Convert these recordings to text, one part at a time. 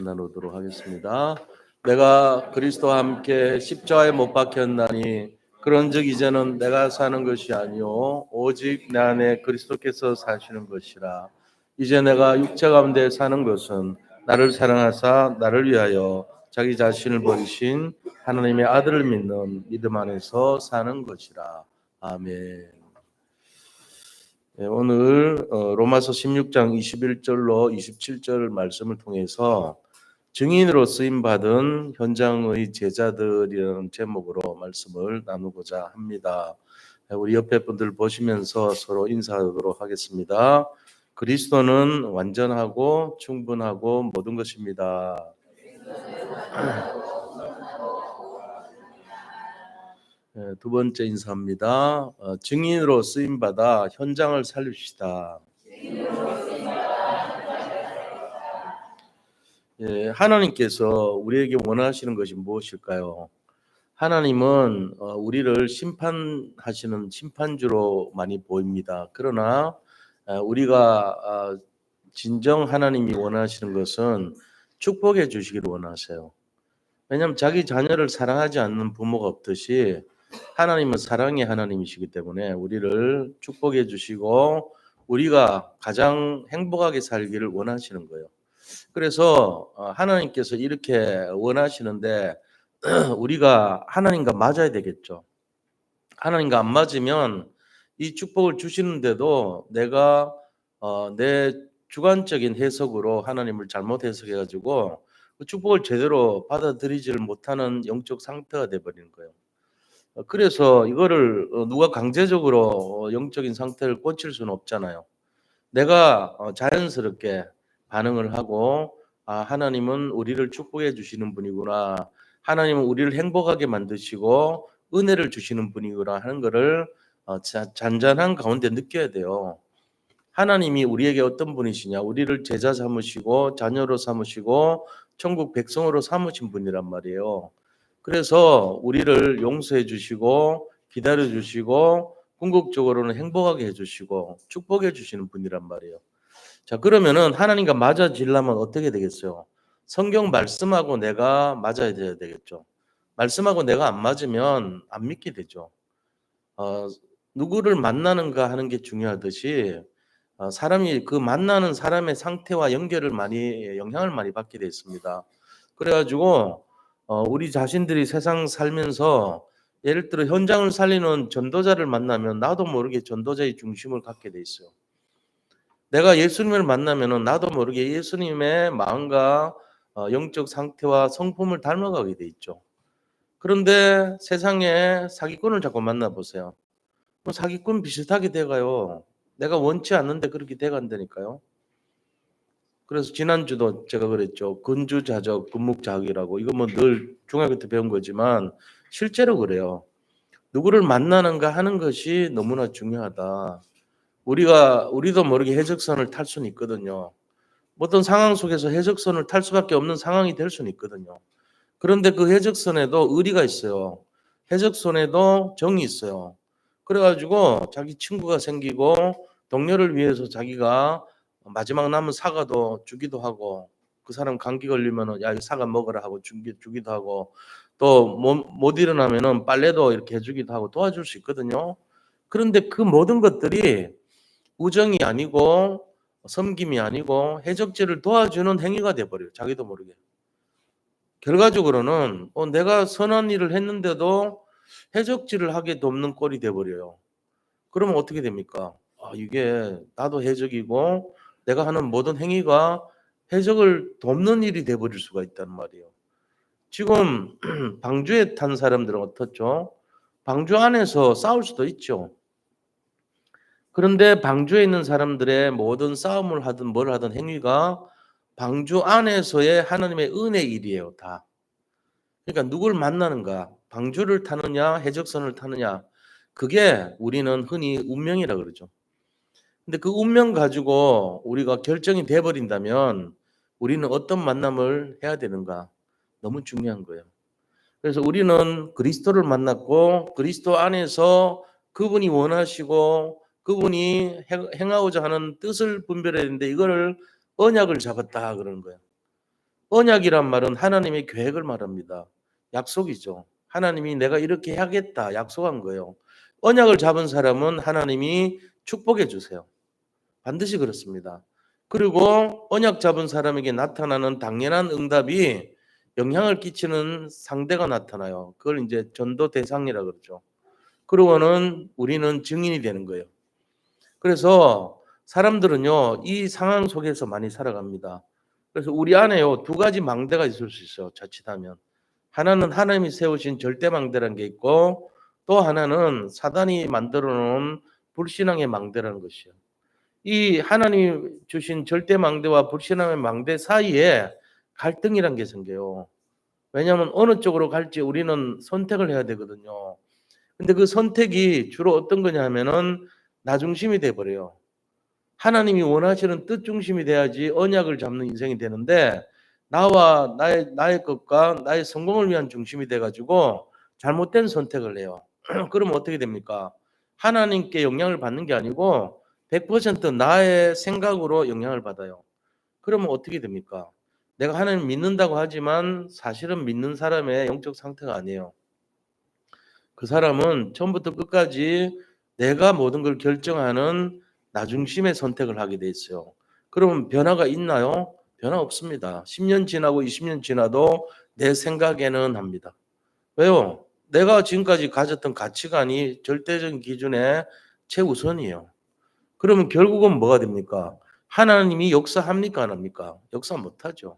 나누도록 하겠습니다. 내가 그리스도와 함께 십자가에 못 박혔나니 그런즉 이제는 내가 사는 것이 아니요 오직 내 안에 그리스도께서 사시는 것이라. 이제 내가 육체 가운데 사는 것은 나를 사랑하사 나를 위하여 자기 자신을 버리신 하나님의 아들을 믿는 믿음 안에서 사는 것이라. 아멘. 네, 오늘 로마서 16장 21절로 27절 말씀을 통해서 증인으로 쓰임받은 현장의 제자들이라는 제목으로 말씀을 나누고자 합니다. 우리 옆에 분들 보시면서 서로 인사하도록 하겠습니다. 그리스도는 완전하고 충분하고 모든 것입니다. 두 번째 인사입니다. 증인으로 쓰임받아 현장을 살립시다. 하나님께서 우리에게 원하시는 것이 무엇일까요? 하나님은 우리를 심판하시는 심판주로 많이 보입니다. 그러나 우리가 진정 하나님이 원하시는 것은 축복해 주시기를 원하세요. 왜냐하면 자기 자녀를 사랑하지 않는 부모가 없듯이 하나님은 사랑의 하나님이시기 때문에 우리를 축복해 주시고 우리가 가장 행복하게 살기를 원하시는 거예요. 그래서 하나님께서 이렇게 원하시는데 우리가 하나님과 맞아야 되겠죠. 하나님과 안 맞으면 이 축복을 주시는데도 내가 내 주관적인 해석으로 하나님을 잘못 해석해가지고 그 축복을 제대로 받아들이지를 못하는 영적 상태가 돼버리는 거예요. 그래서 이거를 누가 강제적으로 영적인 상태를 고칠 수는 없잖아요. 내가 자연스럽게 반응을 하고 하나님은 우리를 축복해 주시는 분이구나. 하나님은 우리를 행복하게 만드시고 은혜를 주시는 분이구나 하는 것을 잔잔한 가운데 느껴야 돼요. 하나님이 우리에게 어떤 분이시냐? 우리를 제자 삼으시고 자녀로 삼으시고 천국 백성으로 삼으신 분이란 말이에요. 그래서 우리를 용서해 주시고 기다려 주시고 궁극적으로는 행복하게 해 주시고 축복해 주시는 분이란 말이에요. 자, 그러면은 하나님과 맞아지려면 어떻게 되겠어요? 성경 말씀하고 내가 맞아야 되겠죠. 말씀하고 내가 안 맞으면 안 믿게 되죠. 누구를 만나는가 하는 게 중요하듯이 사람이 그 만나는 사람의 상태와 연결을 많이 영향을 많이 받게 돼 있습니다. 그래가지고 우리 자신들이 세상 살면서 예를 들어 현장을 살리는 전도자를 만나면 나도 모르게 전도자의 중심을 갖게 돼 있어요. 내가 예수님을 만나면은 나도 모르게 예수님의 마음과 영적 상태와 성품을 닮아가게 돼 있죠. 그런데 세상에 사기꾼을 자꾸 만나보세요. 사기꾼 비슷하게 돼가요. 내가 원치 않는데 그렇게 돼간다니까요. 그래서 지난주도 제가 그랬죠. 근주자적, 근묵자학이라고. 이거 뭐 늘 중학교 때 배운 거지만 실제로 그래요. 누구를 만나는가 하는 것이 너무나 중요하다. 우리도 모르게 해적선을 탈 수는 있거든요. 어떤 상황 속에서 해적선을 탈 수밖에 없는 상황이 될 수는 있거든요. 그런데 그 해적선에도 의리가 있어요. 해적선에도 정이 있어요. 그래가지고 자기 친구가 생기고 동료를 위해서 자기가 마지막 남은 사과도 주기도 하고 그 사람 감기 걸리면은 야, 이 사과 먹으라 하고 주기도 하고 또 못 일어나면은 빨래도 이렇게 해주기도 하고 도와줄 수 있거든요. 그런데 그 모든 것들이 우정이 아니고 섬김이 아니고 해적질을 도와주는 행위가 돼버려요. 자기도 모르게. 결과적으로는 내가 선한 일을 했는데도 해적질을 하게 돕는 꼴이 돼버려요. 그러면 어떻게 됩니까? 이게 나도 해적이고 내가 하는 모든 행위가 해적을 돕는 일이 돼버릴 수가 있단 말이에요. 지금 방주에 탄 사람들은 어떻죠? 방주 안에서 싸울 수도 있죠. 그런데 방주에 있는 사람들의 모든 싸움을 하든 뭘 하든 행위가 방주 안에서의 하나님의 은혜 일이에요, 다. 그러니까 누굴 만나는가, 방주를 타느냐, 해적선을 타느냐, 그게 우리는 흔히 운명이라 그러죠. 근데 그 운명 가지고 우리가 결정이 돼버린다면 우리는 어떤 만남을 해야 되는가, 너무 중요한 거예요. 그래서 우리는 그리스도를 만났고 그리스도 안에서 그분이 원하시고 그분이 행하고자 하는 뜻을 분별해야 되는데 이거를 언약을 잡았다 그러는 거예요. 언약이란 말은 하나님의 계획을 말합니다. 약속이죠. 하나님이 내가 이렇게 하겠다 약속한 거예요. 언약을 잡은 사람은 하나님이 축복해 주세요. 반드시 그렇습니다. 그리고 언약 잡은 사람에게 나타나는 당연한 응답이 영향을 끼치는 상대가 나타나요. 그걸 이제 전도 대상이라 그러죠. 그러고는 우리는 증인이 되는 거예요. 그래서 사람들은요, 이 상황 속에서 많이 살아갑니다. 그래서 우리 안에요, 두 가지 망대가 있을 수 있어요, 자칫하면. 하나는 하나님이 세우신 절대 망대라는 게 있고, 또 하나는 사단이 만들어 놓은 불신앙의 망대라는 것이요. 이 하나님이 주신 절대 망대와 불신앙의 망대 사이에 갈등이란 게 생겨요. 왜냐하면 어느 쪽으로 갈지 우리는 선택을 해야 되거든요. 근데 그 선택이 주로 어떤 거냐 하면은 나 중심이 돼 버려요. 하나님이 원하시는 뜻 중심이 돼야지 언약을 잡는 인생이 되는데 나와 나의 것과 나의 성공을 위한 중심이 돼 가지고 잘못된 선택을 해요. 그러면 어떻게 됩니까? 하나님께 영향을 받는 게 아니고 100% 나의 생각으로 영향을 받아요. 그러면 어떻게 됩니까? 내가 하나님 믿는다고 하지만 사실은 믿는 사람의 영적 상태가 아니에요. 그 사람은 처음부터 끝까지 내가 모든 걸 결정하는 나 중심의 선택을 하게 돼 있어요. 그러면 변화가 있나요? 변화 없습니다. 10년 지나고 20년 지나도 내 생각에는 합니다. 왜요? 내가 지금까지 가졌던 가치관이 절대적인 기준의 최우선이에요. 그러면 결국은 뭐가 됩니까? 하나님이 역사합니까? 안 합니까? 역사 못하죠.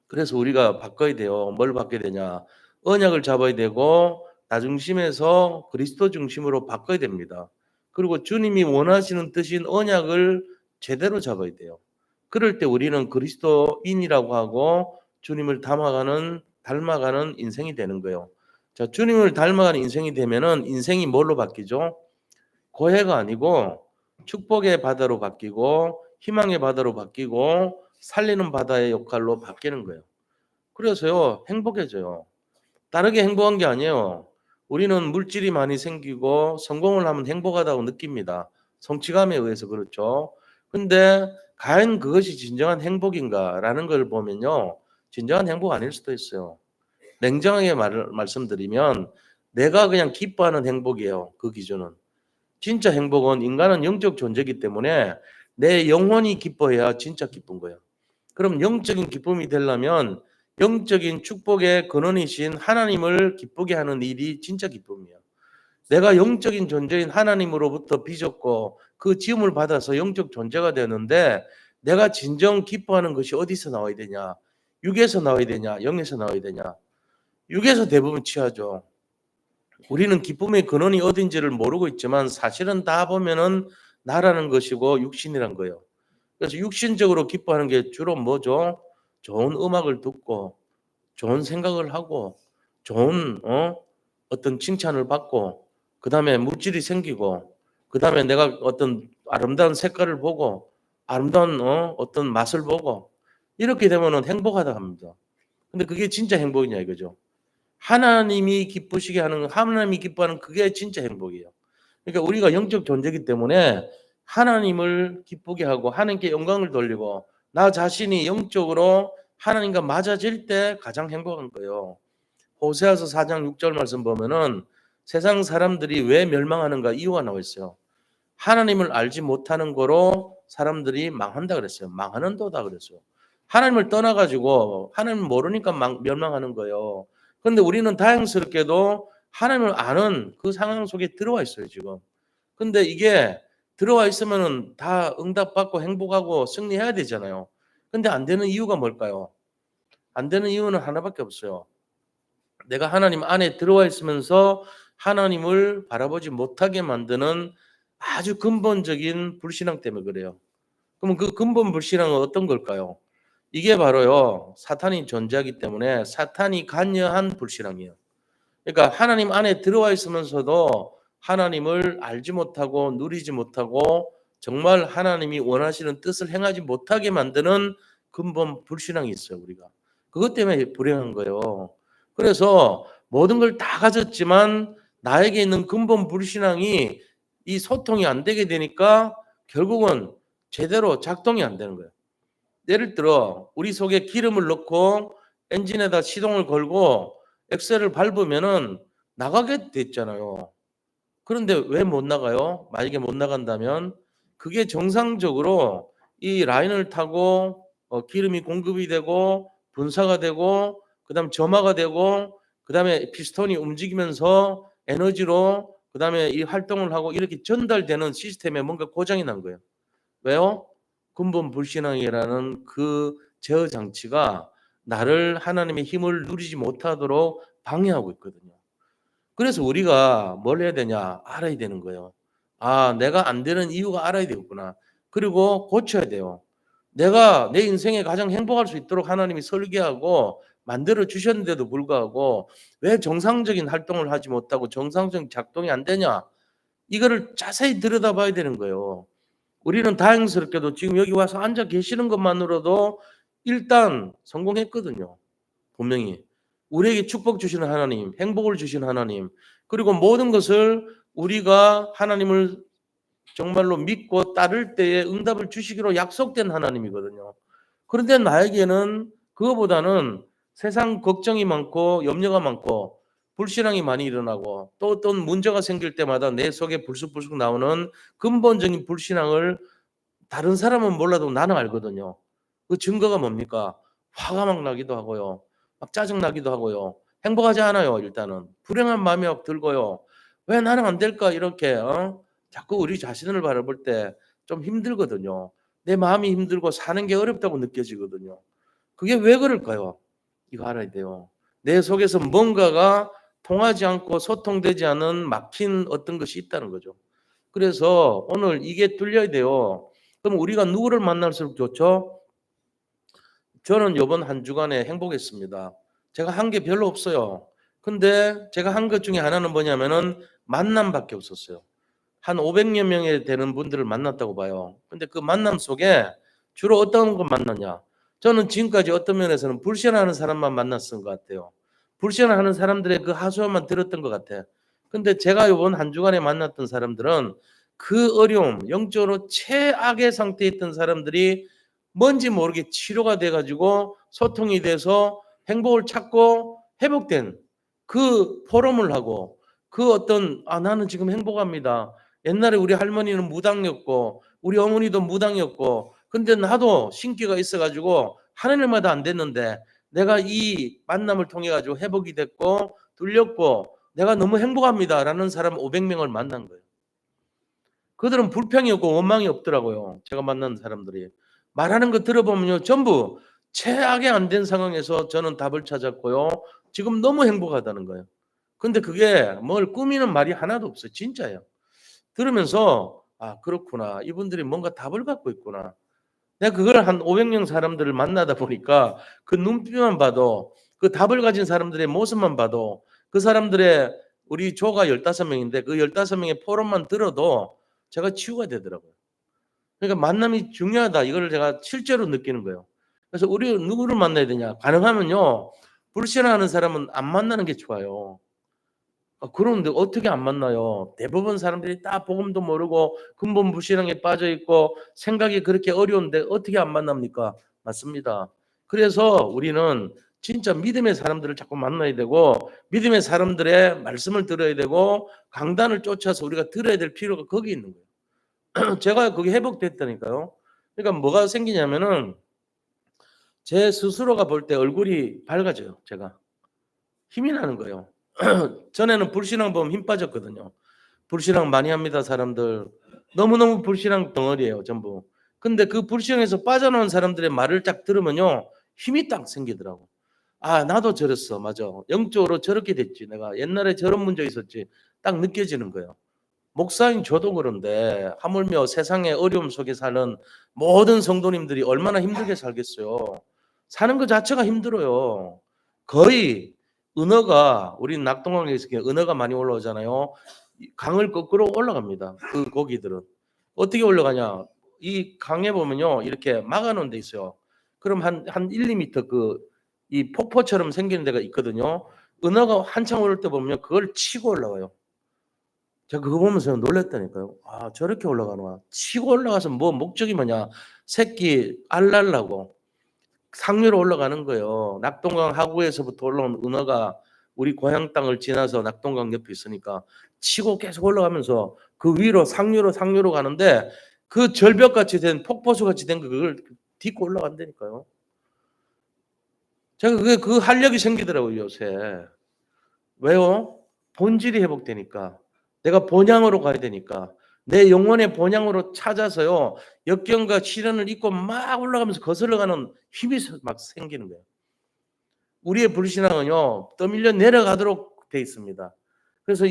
그래서 우리가 바꿔야 돼요. 뭘 바꿔야 되냐? 언약을 잡아야 되고 나 중심에서 그리스도 중심으로 바꿔야 됩니다. 그리고 주님이 원하시는 뜻인 언약을 제대로 잡아야 돼요. 그럴 때 우리는 그리스도인이라고 하고 주님을 닮아가는 인생이 되는 거예요. 자, 주님을 닮아가는 인생이 되면은 인생이 뭘로 바뀌죠? 고해가 아니고 축복의 바다로 바뀌고 희망의 바다로 바뀌고 살리는 바다의 역할로 바뀌는 거예요. 그래서요, 행복해져요. 다르게 행복한 게 아니에요. 우리는 물질이 많이 생기고 성공을 하면 행복하다고 느낍니다. 성취감에 의해서 그렇죠. 근데 과연 그것이 진정한 행복인가라는 걸 보면요. 진정한 행복 아닐 수도 있어요. 냉정하게 말씀드리면 내가 그냥 기뻐하는 행복이에요. 그 기준은. 진짜 행복은 인간은 영적 존재이기 때문에 내 영혼이 기뻐해야 진짜 기쁜 거예요. 그럼 영적인 기쁨이 되려면 영적인 축복의 근원이신 하나님을 기쁘게 하는 일이 진짜 기쁨이에요. 내가 영적인 존재인 하나님으로부터 빚었고 그 지음을 받아서 영적 존재가 되는데 내가 진정 기뻐하는 것이 어디서 나와야 되냐? 육에서 나와야 되냐? 영에서 나와야 되냐? 육에서 대부분 취하죠. 우리는 기쁨의 근원이 어딘지를 모르고 있지만 사실은 다 보면은 나라는 것이고 육신이란 거예요. 그래서 육신적으로 기뻐하는 게 주로 뭐죠? 좋은 음악을 듣고 좋은 생각을 하고 좋은 어떤 칭찬을 받고 그다음에 물질이 생기고 그다음에 내가 어떤 아름다운 색깔을 보고 아름다운 어떤 맛을 보고 이렇게 되면은 행복하다 합니다. 근데 그게 진짜 행복이냐 이거죠. 하나님이 기쁘시게 하는 하나님이 기뻐하는 그게 진짜 행복이에요. 그러니까 우리가 영적 존재이기 때문에 하나님을 기쁘게 하고 하나님께 영광을 돌리고 나 자신이 영적으로 하나님과 맞아질 때 가장 행복한 거예요. 호세아서 4장 6절 말씀 보면은 세상 사람들이 왜 멸망하는가 이유가 나와 있어요. 하나님을 알지 못하는 거로 사람들이 망한다 그랬어요. 망하는도다 그랬어요. 하나님을 떠나가지고 하나님을 모르니까 멸망하는 거예요. 그런데 우리는 다행스럽게도 하나님을 아는 그 상황 속에 들어와 있어요 지금. 근데 이게 들어와 있으면은 다 응답받고 행복하고 승리해야 되잖아요. 근데 안 되는 이유가 뭘까요? 안 되는 이유는 하나밖에 없어요. 내가 하나님 안에 들어와 있으면서 하나님을 바라보지 못하게 만드는 아주 근본적인 불신앙 때문에 그래요. 그러면 그 근본 불신앙은 어떤 걸까요? 이게 바로요, 사탄이 존재하기 때문에 사탄이 관여한 불신앙이에요. 그러니까 하나님 안에 들어와 있으면서도 하나님을 알지 못하고 누리지 못하고 정말 하나님이 원하시는 뜻을 행하지 못하게 만드는 근본 불신앙이 있어요, 우리가. 그것 때문에 불행한 거예요. 그래서 모든 걸 다 가졌지만 나에게 있는 근본 불신앙이 이 소통이 안 되게 되니까 결국은 제대로 작동이 안 되는 거예요. 예를 들어 우리 속에 기름을 넣고 엔진에다 시동을 걸고 엑셀을 밟으면은 나가게 됐잖아요. 그런데 왜 못 나가요? 만약에 못 나간다면 그게 정상적으로 이 라인을 타고 기름이 공급이 되고 분사가 되고 그다음 점화가 되고 그다음에 피스톤이 움직이면서 에너지로 그다음에 이 활동을 하고 이렇게 전달되는 시스템에 뭔가 고장이 난 거예요. 왜요? 근본 불신앙이라는 그 제어 장치가 나를 하나님의 힘을 누리지 못하도록 방해하고 있거든요. 그래서 우리가 뭘 해야 되냐? 알아야 되는 거예요. 아, 내가 안 되는 이유가 알아야 되겠구나. 그리고 고쳐야 돼요. 내가 내 인생에 가장 행복할 수 있도록 하나님이 설계하고 만들어 주셨는데도 불구하고 왜 정상적인 활동을 하지 못하고 정상적인 작동이 안 되냐? 이거를 자세히 들여다봐야 되는 거예요. 우리는 다행스럽게도 지금 여기 와서 앉아 계시는 것만으로도 일단 성공했거든요. 분명히. 우리에게 축복 주시는 하나님, 행복을 주신 하나님, 그리고 모든 것을 우리가 하나님을 정말로 믿고 따를 때에 응답을 주시기로 약속된 하나님이거든요. 그런데 나에게는 그거보다는 세상 걱정이 많고 염려가 많고 불신앙이 많이 일어나고 또 어떤 문제가 생길 때마다 내 속에 불쑥불쑥 나오는 근본적인 불신앙을 다른 사람은 몰라도 나는 알거든요. 그 증거가 뭡니까? 화가 막 나기도 하고요. 막 짜증 나기도 하고요. 행복하지 않아요, 일단은. 불행한 마음이 막 들고요. 왜 나는 안 될까? 이렇게 자꾸 우리 자신을 바라볼 때 좀 힘들거든요. 내 마음이 힘들고 사는 게 어렵다고 느껴지거든요. 그게 왜 그럴까요? 이거 알아야 돼요. 내 속에서 뭔가가 통하지 않고 소통되지 않은 막힌 어떤 것이 있다는 거죠. 그래서 오늘 이게 뚫려야 돼요. 그럼 우리가 누구를 만날수록 좋죠? 저는 요번 한 주간에 행복했습니다. 제가 한 게 별로 없어요. 근데 제가 한 것 중에 하나는 뭐냐면은 만남밖에 없었어요. 한 500여 명이 되는 분들을 만났다고 봐요. 근데 그 만남 속에 주로 어떤 걸 만났냐? 저는 지금까지 어떤 면에서는 불신하는 사람만 만났던 것 같아요. 불신하는 사람들의 그 하소연만 들었던 것 같아. 근데 제가 이번 한 주간에 만났던 사람들은 그 어려움, 영적으로 최악의 상태에 있던 사람들이 뭔지 모르게 치료가 돼가지고 소통이 돼서 행복을 찾고 회복된 그 포럼을 하고 그 어떤 나는 지금 행복합니다. 옛날에 우리 할머니는 무당이었고 우리 어머니도 무당이었고 근데 나도 신기가 있어가지고 하는 일마다 안 됐는데 내가 이 만남을 통해 가지고 회복이 됐고 뚫렸고 내가 너무 행복합니다라는 사람 500명을 만난 거예요. 그들은 불평이 없고 원망이 없더라고요. 제가 만난 사람들이. 말하는 거 들어보면요. 전부 최악의 안 된 상황에서 저는 답을 찾았고요. 지금 너무 행복하다는 거예요. 근데 그게 뭘 꾸미는 말이 하나도 없어요. 진짜예요. 들으면서 그렇구나. 이분들이 뭔가 답을 갖고 있구나. 내가 그걸 한 500명 사람들을 만나다 보니까 그 눈빛만 봐도 그 답을 가진 사람들의 모습만 봐도 그 사람들의 우리 조가 15명인데 그 15명의 포럼만 들어도 제가 치유가 되더라고요. 그러니까 만남이 중요하다. 이거를 제가 실제로 느끼는 거예요. 그래서 우리 누구를 만나야 되냐? 가능하면요. 불신하는 사람은 안 만나는 게 좋아요. 그런데 어떻게 안 만나요? 대부분 사람들이 다 복음도 모르고 근본 불신앙에 빠져 있고 생각이 그렇게 어려운데 어떻게 안 만납니까? 맞습니다. 그래서 우리는 진짜 믿음의 사람들을 자꾸 만나야 되고 믿음의 사람들의 말씀을 들어야 되고 강단을 쫓아서 우리가 들어야 될 필요가 거기 있는 거예요. 제가 그게 회복됐다니까요. 그러니까 뭐가 생기냐면은 제 스스로가 볼 때 얼굴이 밝아져요. 제가 힘이 나는 거예요. 전에는 불신앙 보면 힘 빠졌거든요. 불신앙 많이 합니다, 사람들. 너무너무 불신앙 덩어리예요, 전부. 근데 그 불신앙에서 빠져나온 사람들의 말을 딱 들으면요. 힘이 딱 생기더라고. 나도 저랬어. 맞아. 영적으로 저렇게 됐지. 내가 옛날에 저런 문제 있었지. 딱 느껴지는 거예요. 목사인 저도 그런데 하물며 세상의 어려움 속에 사는 모든 성도님들이 얼마나 힘들게 살겠어요. 사는 것 자체가 힘들어요. 거의 은어가 우리 낙동강에서 은어가 많이 올라오잖아요. 강을 거꾸로 올라갑니다. 그 고기들은 어떻게 올라가냐? 이 강에 보면요 이렇게 막아놓은 데 있어요. 그럼 한 1, 2m 그 이 폭포처럼 생기는 데가 있거든요. 은어가 한창 오를 때 보면 그걸 치고 올라와요. 제가 그거 보면서 놀랐다니까요. 아, 저렇게 올라가나. 치고 올라가서 뭐 목적이 뭐냐. 새끼 알 날라고 상류로 올라가는 거예요. 낙동강 하구에서부터 올라온 은어가 우리 고향 땅을 지나서 낙동강 옆에 있으니까 치고 계속 올라가면서 그 위로 상류로 가는데 그 절벽같이 된 폭포수같이 된 그걸 딛고 올라간다니까요. 제가 그게 그 활력이 생기더라고요, 요새. 왜요? 본질이 회복되니까. 내가 본향으로 가야 되니까. 내 영혼의 본향으로 찾아서요. 역경과 시련을 잊고 막 올라가면서 거슬러가는 힘이 막 생기는 거예요. 우리의 불신앙은요. 떠밀려 내려가도록 돼 있습니다. 그래서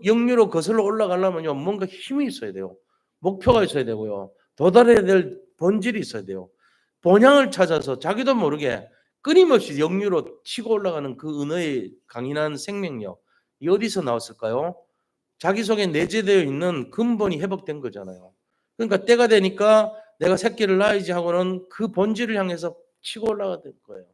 역류로 거슬러 올라가려면요. 뭔가 힘이 있어야 돼요. 목표가 있어야 되고요. 도달해야 될 본질이 있어야 돼요. 본향을 찾아서 자기도 모르게 끊임없이 역류로 치고 올라가는 그 은혜의 강인한 생명력. 이 어디서 나왔을까요? 자기 속에 내재되어 있는 근본이 회복된 거잖아요. 그러니까 때가 되니까 내가 새끼를 낳아야지 하고는 그 본질을 향해서 치고 올라가는 거예요.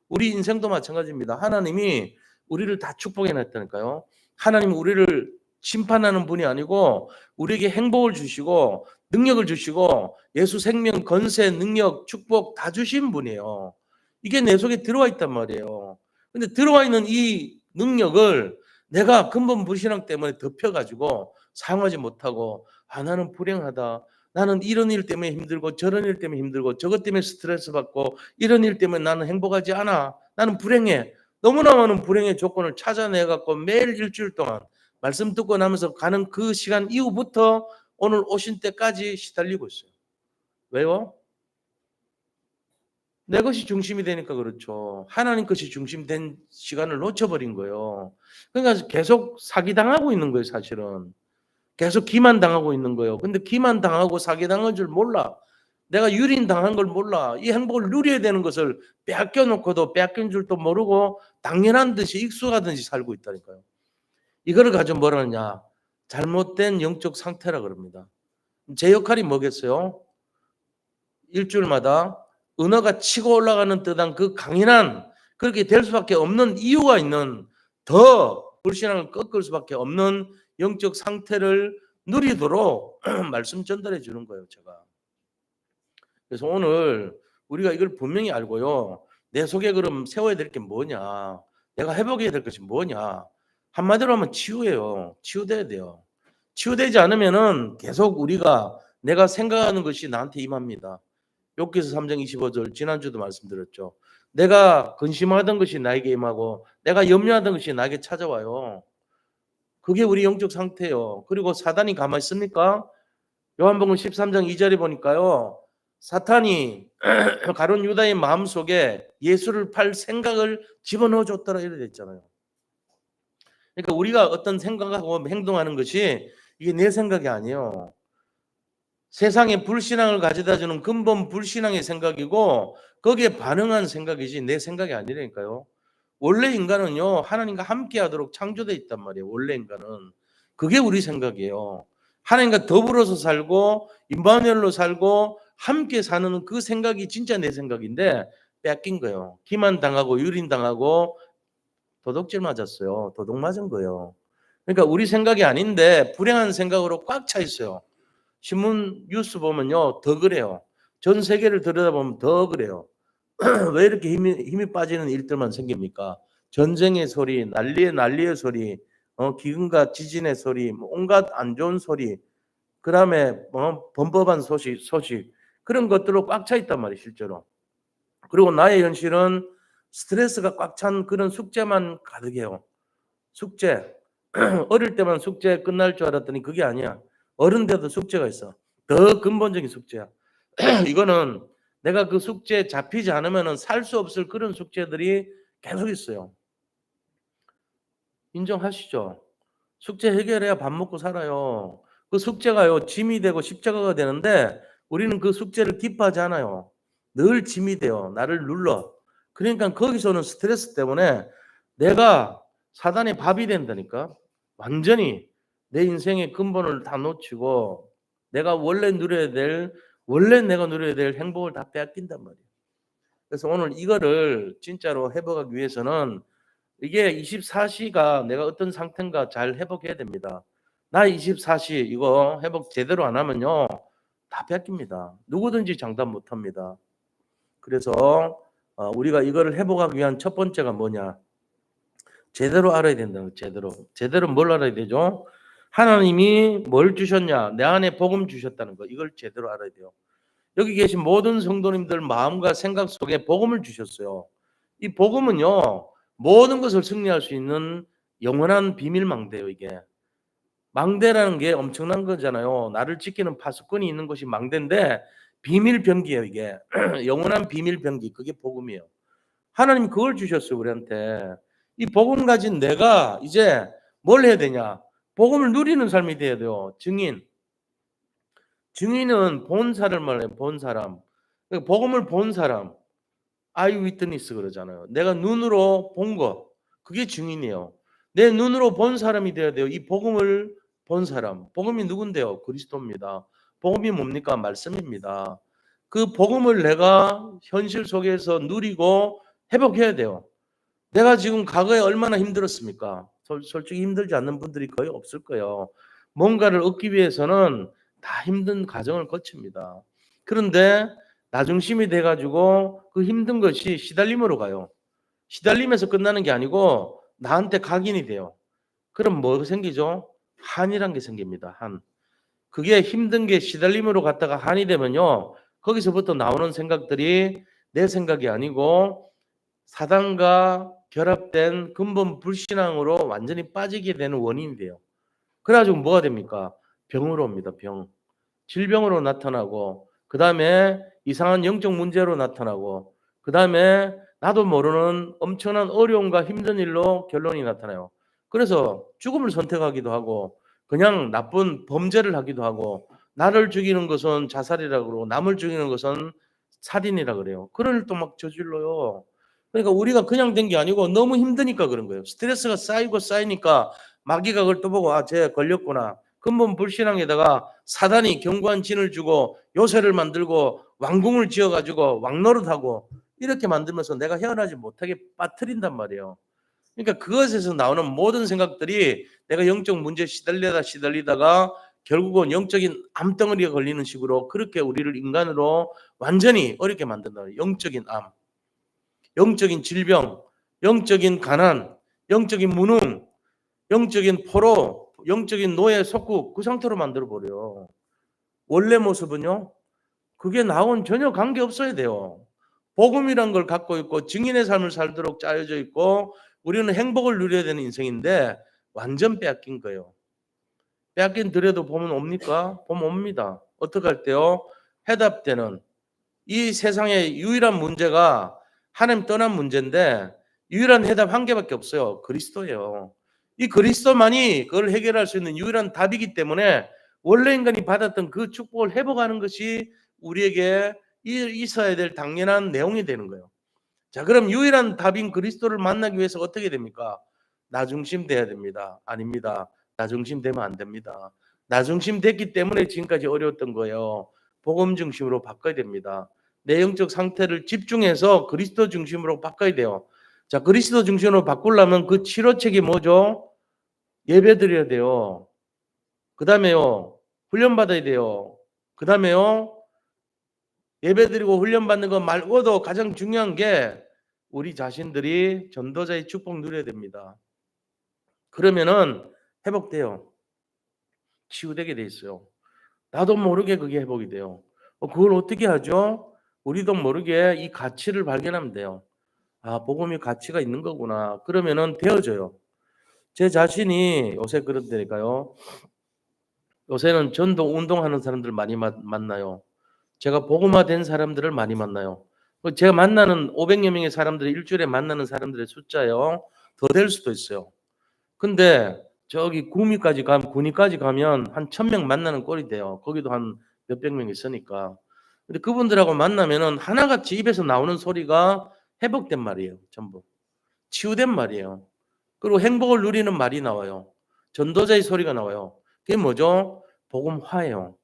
우리 인생도 마찬가지입니다. 하나님이 우리를 다 축복해 놨다니까요. 하나님은 우리를 심판하는 분이 아니고 우리에게 행복을 주시고 능력을 주시고 예수 생명, 건세, 능력, 축복 다 주신 분이에요. 이게 내 속에 들어와 있단 말이에요. 근데 들어와 있는 이 능력을 내가 근본 불신앙 때문에 덮여가지고 사용하지 못하고 아, 나는 불행하다. 나는 이런 일 때문에 힘들고 저런 일 때문에 힘들고 저것 때문에 스트레스 받고 이런 일 때문에 나는 행복하지 않아. 나는 불행해. 너무나 많은 불행의 조건을 찾아내 갖고 매일 일주일 동안 말씀 듣고 나면서 가는 그 시간 이후부터 오늘 오신 때까지 시달리고 있어요. 왜요? 내 것이 중심이 되니까 그렇죠. 하나님 것이 중심된 시간을 놓쳐버린 거예요. 그러니까 계속 사기당하고 있는 거예요, 사실은. 계속 기만당하고 있는 거예요. 근데 기만당하고 사기당한 줄 몰라. 내가 유린당한 걸 몰라. 이 행복을 누려야 되는 것을 빼앗겨 놓고도 빼앗긴 줄도 모르고 당연한 듯이 익숙하듯이 살고 있다니까요. 이거를 가지고 뭐라 하냐. 잘못된 영적 상태라 그럽니다. 제 역할이 뭐겠어요? 일주일마다 은어가 치고 올라가는 듯한 그 강인한 그렇게 될 수밖에 없는 이유가 있는 더 불신앙을 꺾을 수밖에 없는 영적 상태를 누리도록 말씀 전달해 주는 거예요, 제가. 그래서 오늘 우리가 이걸 분명히 알고요. 내 속에 그럼 세워야 될 게 뭐냐? 내가 회복해야 될 것이 뭐냐? 한마디로 하면 치유예요. 치유돼야 돼요. 치유되지 않으면은 계속 우리가 내가 생각하는 것이 나한테 임합니다. 욥기서 3장 25절 지난주도 말씀드렸죠. 내가 근심하던 것이 나에게 임하고 내가 염려하던 것이 나에게 찾아와요. 그게 우리 영적 상태예요. 그리고 사단이 가만히 있습니까? 요한복음 13장 2절에 보니까요. 사탄이 가룟 유다의 마음속에 예수를 팔 생각을 집어넣어 줬더라 이렇게 됐잖아요. 그러니까 우리가 어떤 생각하고 행동하는 것이 이게 내 생각이 아니에요. 세상에 불신앙을 가져다 주는 근본 불신앙의 생각이고 거기에 반응한 생각이지 내 생각이 아니라니까요. 원래 인간은요. 하나님과 함께 하도록 창조되어 있단 말이에요. 원래 인간은. 그게 우리 생각이에요. 하나님과 더불어서 살고 임마누엘로 살고 함께 사는 그 생각이 진짜 내 생각인데 뺏긴 거예요. 기만당하고 유린당하고 도둑질 맞았어요. 도둑 맞은 거예요. 그러니까 우리 생각이 아닌데 불행한 생각으로 꽉 차 있어요. 신문 뉴스 보면요. 더 그래요. 전 세계를 들여다보면 더 그래요. 왜 이렇게 힘이 빠지는 일들만 생깁니까? 전쟁의 소리, 난리의 소리, 기근과 지진의 소리, 뭐 온갖 안 좋은 소리, 그 다음에 범법한 소식 그런 것들로 꽉 차 있단 말이에요, 실제로. 그리고 나의 현실은 스트레스가 꽉 찬 그런 숙제만 가득해요. 숙제. 어릴 때만 숙제 끝날 줄 알았더니 그게 아니야. 어른 돼도 숙제가 있어. 더 근본적인 숙제야. 이거는 내가 그 숙제에 잡히지 않으면 살 수 없을 그런 숙제들이 계속 있어요. 인정하시죠? 숙제 해결해야 밥 먹고 살아요. 그 숙제가요, 짐이 되고 십자가가 되는데 우리는 그 숙제를 기뻐하지 않아요. 늘 짐이 돼요. 나를 눌러. 그러니까 거기서는 스트레스 때문에 내가 사단의 밥이 된다니까. 완전히 내 인생의 근본을 다 놓치고 내가 원래 내가 누려야 될 행복을 다 빼앗긴단 말이에요. 그래서 오늘 이거를 진짜로 회복하기 위해서는 이게 24시가 내가 어떤 상태인가 잘 회복해야 됩니다. 나 24시 이거 회복 제대로 안 하면요. 다 뺏깁니다. 누구든지 장담 못 합니다. 그래서 우리가 이거를 회복하기 위한 첫 번째가 뭐냐? 제대로 알아야 된다는 제대로. 제대로 뭘 알아야 되죠? 하나님이 뭘 주셨냐? 내 안에 복음 주셨다는 거. 이걸 제대로 알아야 돼요. 여기 계신 모든 성도님들 마음과 생각 속에 복음을 주셨어요. 이 복음은요. 모든 것을 승리할 수 있는 영원한 비밀 망대예요, 이게. 망대라는 게 엄청난 거잖아요. 나를 지키는 파수꾼이 있는 것이 망대인데 비밀 병기예요, 이게. 영원한 비밀 병기. 그게 복음이에요. 하나님 그걸 주셨어요, 우리한테. 이 복음 가진 내가 이제 뭘 해야 되냐? 복음을 누리는 삶이 돼야 돼요. 증인. 증인은 본 사람을 말해요. 본 사람. 복음을 본 사람. 아이 위트니스 그러잖아요. 내가 눈으로 본 거. 그게 증인이에요. 내 눈으로 본 사람이 돼야 돼요. 이 복음을 본 사람. 복음이 누군데요? 그리스도입니다. 복음이 뭡니까? 말씀입니다. 그 복음을 내가 현실 속에서 누리고 회복해야 돼요. 내가 지금 과거에 얼마나 힘들었습니까? 솔직히 힘들지 않는 분들이 거의 없을 거예요. 뭔가를 얻기 위해서는 다 힘든 과정을 거칩니다. 그런데 나중심이 돼가지고 그 힘든 것이 시달림으로 가요. 시달림에서 끝나는 게 아니고 나한테 각인이 돼요. 그럼 뭐 생기죠? 한이란 게 생깁니다. 한. 그게 힘든 게 시달림으로 갔다가 한이 되면요. 거기서부터 나오는 생각들이 내 생각이 아니고 사단과 결합된 근본 불신앙으로 완전히 빠지게 되는 원인이 돼요. 그래가지고 뭐가 됩니까? 병으로 옵니다. 병. 질병으로 나타나고 그 다음에 이상한 영적 문제로 나타나고 그 다음에 나도 모르는 엄청난 어려움과 힘든 일로 결론이 나타나요. 그래서 죽음을 선택하기도 하고 그냥 나쁜 범죄를 하기도 하고 나를 죽이는 것은 자살이라고 그러고 남을 죽이는 것은 살인이라고 그래요. 그런 일도 막 저질러요. 그러니까 우리가 그냥 된 게 아니고 너무 힘드니까 그런 거예요. 스트레스가 쌓이고 쌓이니까 마귀가 그걸 또 보고 쟤 걸렸구나. 근본 불신앙에다가 사단이 견고한 진을 주고 요새를 만들고 왕궁을 지어가지고 왕노릇하고 이렇게 만들면서 내가 헤어나지 못하게 빠뜨린단 말이에요. 그러니까 그것에서 나오는 모든 생각들이 내가 영적 문제에 시달리다가 결국은 영적인 암덩어리가 걸리는 식으로 그렇게 우리를 인간으로 완전히 어렵게 만든다. 영적인 암, 영적인 질병, 영적인 가난, 영적인 무능, 영적인 포로, 영적인 노예 속국 그 상태로 만들어버려요. 원래 모습은요. 그게 나하고는 전혀 관계없어야 돼요. 복음이란 걸 갖고 있고 증인의 삶을 살도록 짜여져 있고 우리는 행복을 누려야 되는 인생인데 완전 빼앗긴 거예요. 빼앗긴 들여도 보면 옵니까? 보면 옵니다. 어떻게 할 때요? 해답되는 이 세상의 유일한 문제가 하나님 떠난 문제인데 유일한 해답 한 개밖에 없어요. 그리스도예요. 이 그리스도만이 그걸 해결할 수 있는 유일한 답이기 때문에 원래 인간이 받았던 그 축복을 회복하는 것이 우리에게 있어야 될 당연한 내용이 되는 거예요. 자, 그럼 유일한 답인 그리스도를 만나기 위해서 어떻게 됩니까? 나 중심 돼야 됩니다. 아닙니다. 나 중심 되면 안 됩니다. 나 중심 됐기 때문에 지금까지 어려웠던 거예요. 복음 중심으로 바꿔야 됩니다. 내 영적 상태를 집중해서 그리스도 중심으로 바꿔야 돼요. 자, 그리스도 중심으로 바꾸려면 그 치료책이 뭐죠? 예배 드려야 돼요. 그 다음에요. 훈련 받아야 돼요. 그 다음에요. 예배 드리고 훈련 받는 것 말고도 가장 중요한 게 우리 자신들이 전도자의 축복 누려야 됩니다. 그러면은 회복돼요. 치유되게 돼 있어요. 나도 모르게 그게 회복이 돼요. 그걸 어떻게 하죠? 우리도 모르게 이 가치를 발견하면 돼요. 아, 복음이 가치가 있는 거구나. 그러면은 되어져요. 제 자신이 요새 그런다니까요. 요새는 전도 운동하는 사람들 많이 만나요. 제가 복음화된 사람들을 많이 만나요. 제가 만나는 500여 명의 사람들이 일주일에 만나는 사람들의 숫자요. 더 될 수도 있어요. 근데 저기 군위까지 가면 한 1000명 만나는 꼴이 돼요. 거기도 한 몇백 명 있으니까. 근데 그분들하고 만나면은 하나같이 입에서 나오는 소리가 회복된 말이에요. 전부. 치유된 말이에요. 그리고 행복을 누리는 말이 나와요. 전도자의 소리가 나와요. 그게 뭐죠? 복음화예요.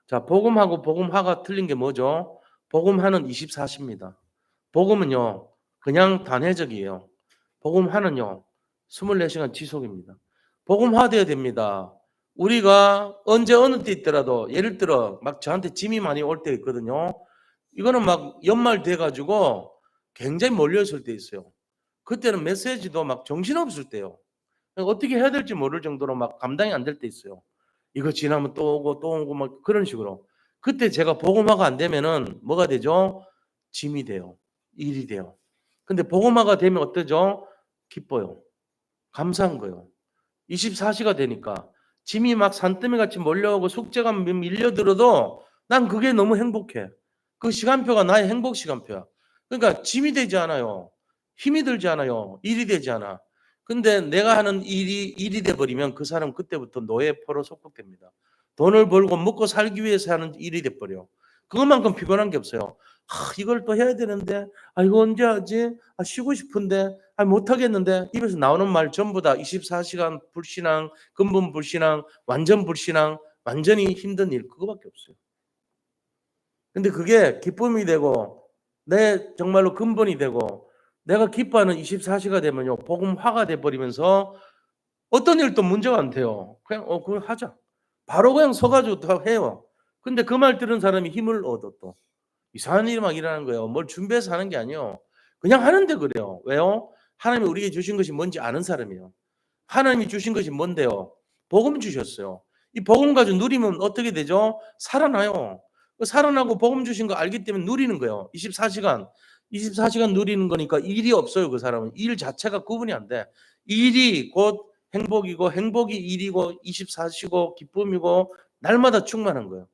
자, 복음하고 복음화가 틀린 게 뭐죠? 복음화는 24시입니다. 복음은요, 그냥 단회적이에요. 복음화는요, 24시간 지속입니다. 복음화되어야 됩니다. 우리가 언제 어느 때 있더라도 예를 들어 막 저한테 짐이 많이 올 때 있거든요. 이거는 막 연말 돼 가지고 굉장히 몰려있을 때 있어요. 그때는 메시지도 막 정신없을 때요. 어떻게 해야 될지 모를 정도로 막 감당이 안 될 때 있어요. 이거 지나면 또 오고 또 오고 막 그런 식으로. 그때 제가 복음화가 안 되면은 뭐가 되죠? 짐이 돼요. 일이 돼요. 근데 복음화가 되면 어떠죠? 기뻐요. 감사한 거예요. 24시가 되니까 짐이 막 산더미 같이 몰려오고 숙제가 밀려들어도 난 그게 너무 행복해. 그 시간표가 나의 행복 시간표야. 그러니까 짐이 되지 않아요. 힘이 들지 않아요. 일이 되지 않아. 근데 내가 하는 일이 돼 버리면 그 사람은 그때부터 노예포로 속국됩니다. 돈을 벌고 먹고 살기 위해서 하는 일이 돼 버려. 그것만큼 피곤한 게 없어요. 이걸 또 해야 되는데 이거 언제 하지? 쉬고 싶은데 못 하겠는데. 입에서 나오는 말 전부 다 24시간 불신앙, 근본 불신앙, 완전 불신앙, 완전히 힘든 일 그거밖에 없어요. 근데 그게 기쁨이 되고 내 정말로 근본이 되고 내가 기뻐하는 24시가 되면요. 복음화가 돼 버리면서 어떤 일도 문제가 안 돼요. 그냥 그걸 하자. 바로 그냥 서 가지고 다 해요. 근데 그 말 들은 사람이 힘을 얻어 또. 이상한 일이 막 일어나는 거예요. 뭘 준비해서 하는 게 아니에요. 그냥 하는데 그래요. 왜요? 하나님이 우리에게 주신 것이 뭔지 아는 사람이에요. 하나님이 주신 것이 뭔데요? 복음 주셨어요. 이 복음 가지고 누리면 어떻게 되죠? 살아나요. 살아나고 복음 주신 거 알기 때문에 누리는 거예요. 24시간. 24시간 누리는 거니까 일이 없어요, 그 사람은. 일 자체가 구분이 안 돼. 일이 곧 행복이고 행복이 일이고 24시고 기쁨이고 날마다 충만한 거예요.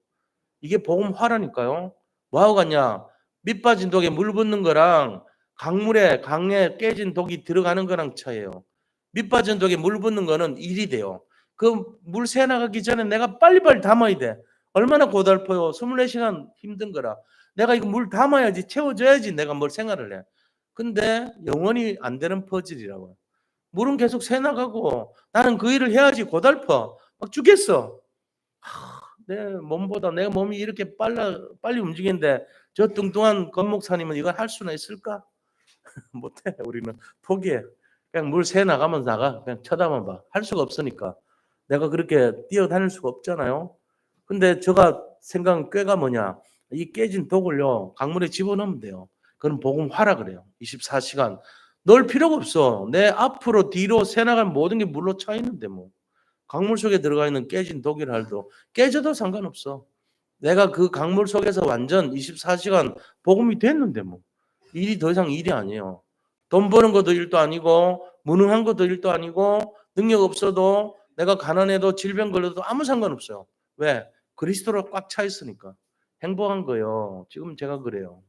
이게 복음화라니까요. 뭐하고 같냐? 밑 빠진 독에 물 붓는 거랑 강에 깨진 독이 들어가는 거랑 차이예요. 밑 빠진 독에 물 붓는 거는 일이 돼요. 그 물 새 나가기 전에 내가 빨리빨리 담아야 돼. 얼마나 고달퍼요. 24시간 힘든 거라. 내가 이거 물 담아야지, 채워줘야지 내가 뭘 생활을 해. 근데 영원히 안 되는 퍼즐이라고요. 물은 계속 새 나가고 나는 그 일을 해야지 고달퍼. 막 죽겠어. 내 몸보다 내 몸이 이렇게 빨리 움직이는데 저 뚱뚱한 권목사님은 이걸 할 수나 있을까? 못해. 우리는 포기해. 그냥 물 새 나가면 나가. 그냥 쳐다만 봐. 할 수가 없으니까. 내가 그렇게 뛰어다닐 수가 없잖아요. 근데 제가 생각한 꾀가 뭐냐? 이 깨진 독을요 강물에 집어넣으면 돼요. 그건 복음화라 그래요. 24시간 넣을 필요가 없어. 내 앞으로 뒤로 새 나갈 모든 게 물로 차 있는데 뭐. 강물 속에 들어가 있는 깨진 독이라도 깨져도 상관없어. 내가 그 강물 속에서 완전 24시간 복음이 됐는데 뭐. 일이 더 이상 일이 아니에요. 돈 버는 것도 일도 아니고 무능한 것도 일도 아니고 능력 없어도 내가 가난해도 질병 걸려도 아무 상관없어요. 왜? 그리스도로 꽉 차 있으니까. 행복한 거예요. 지금 제가 그래요.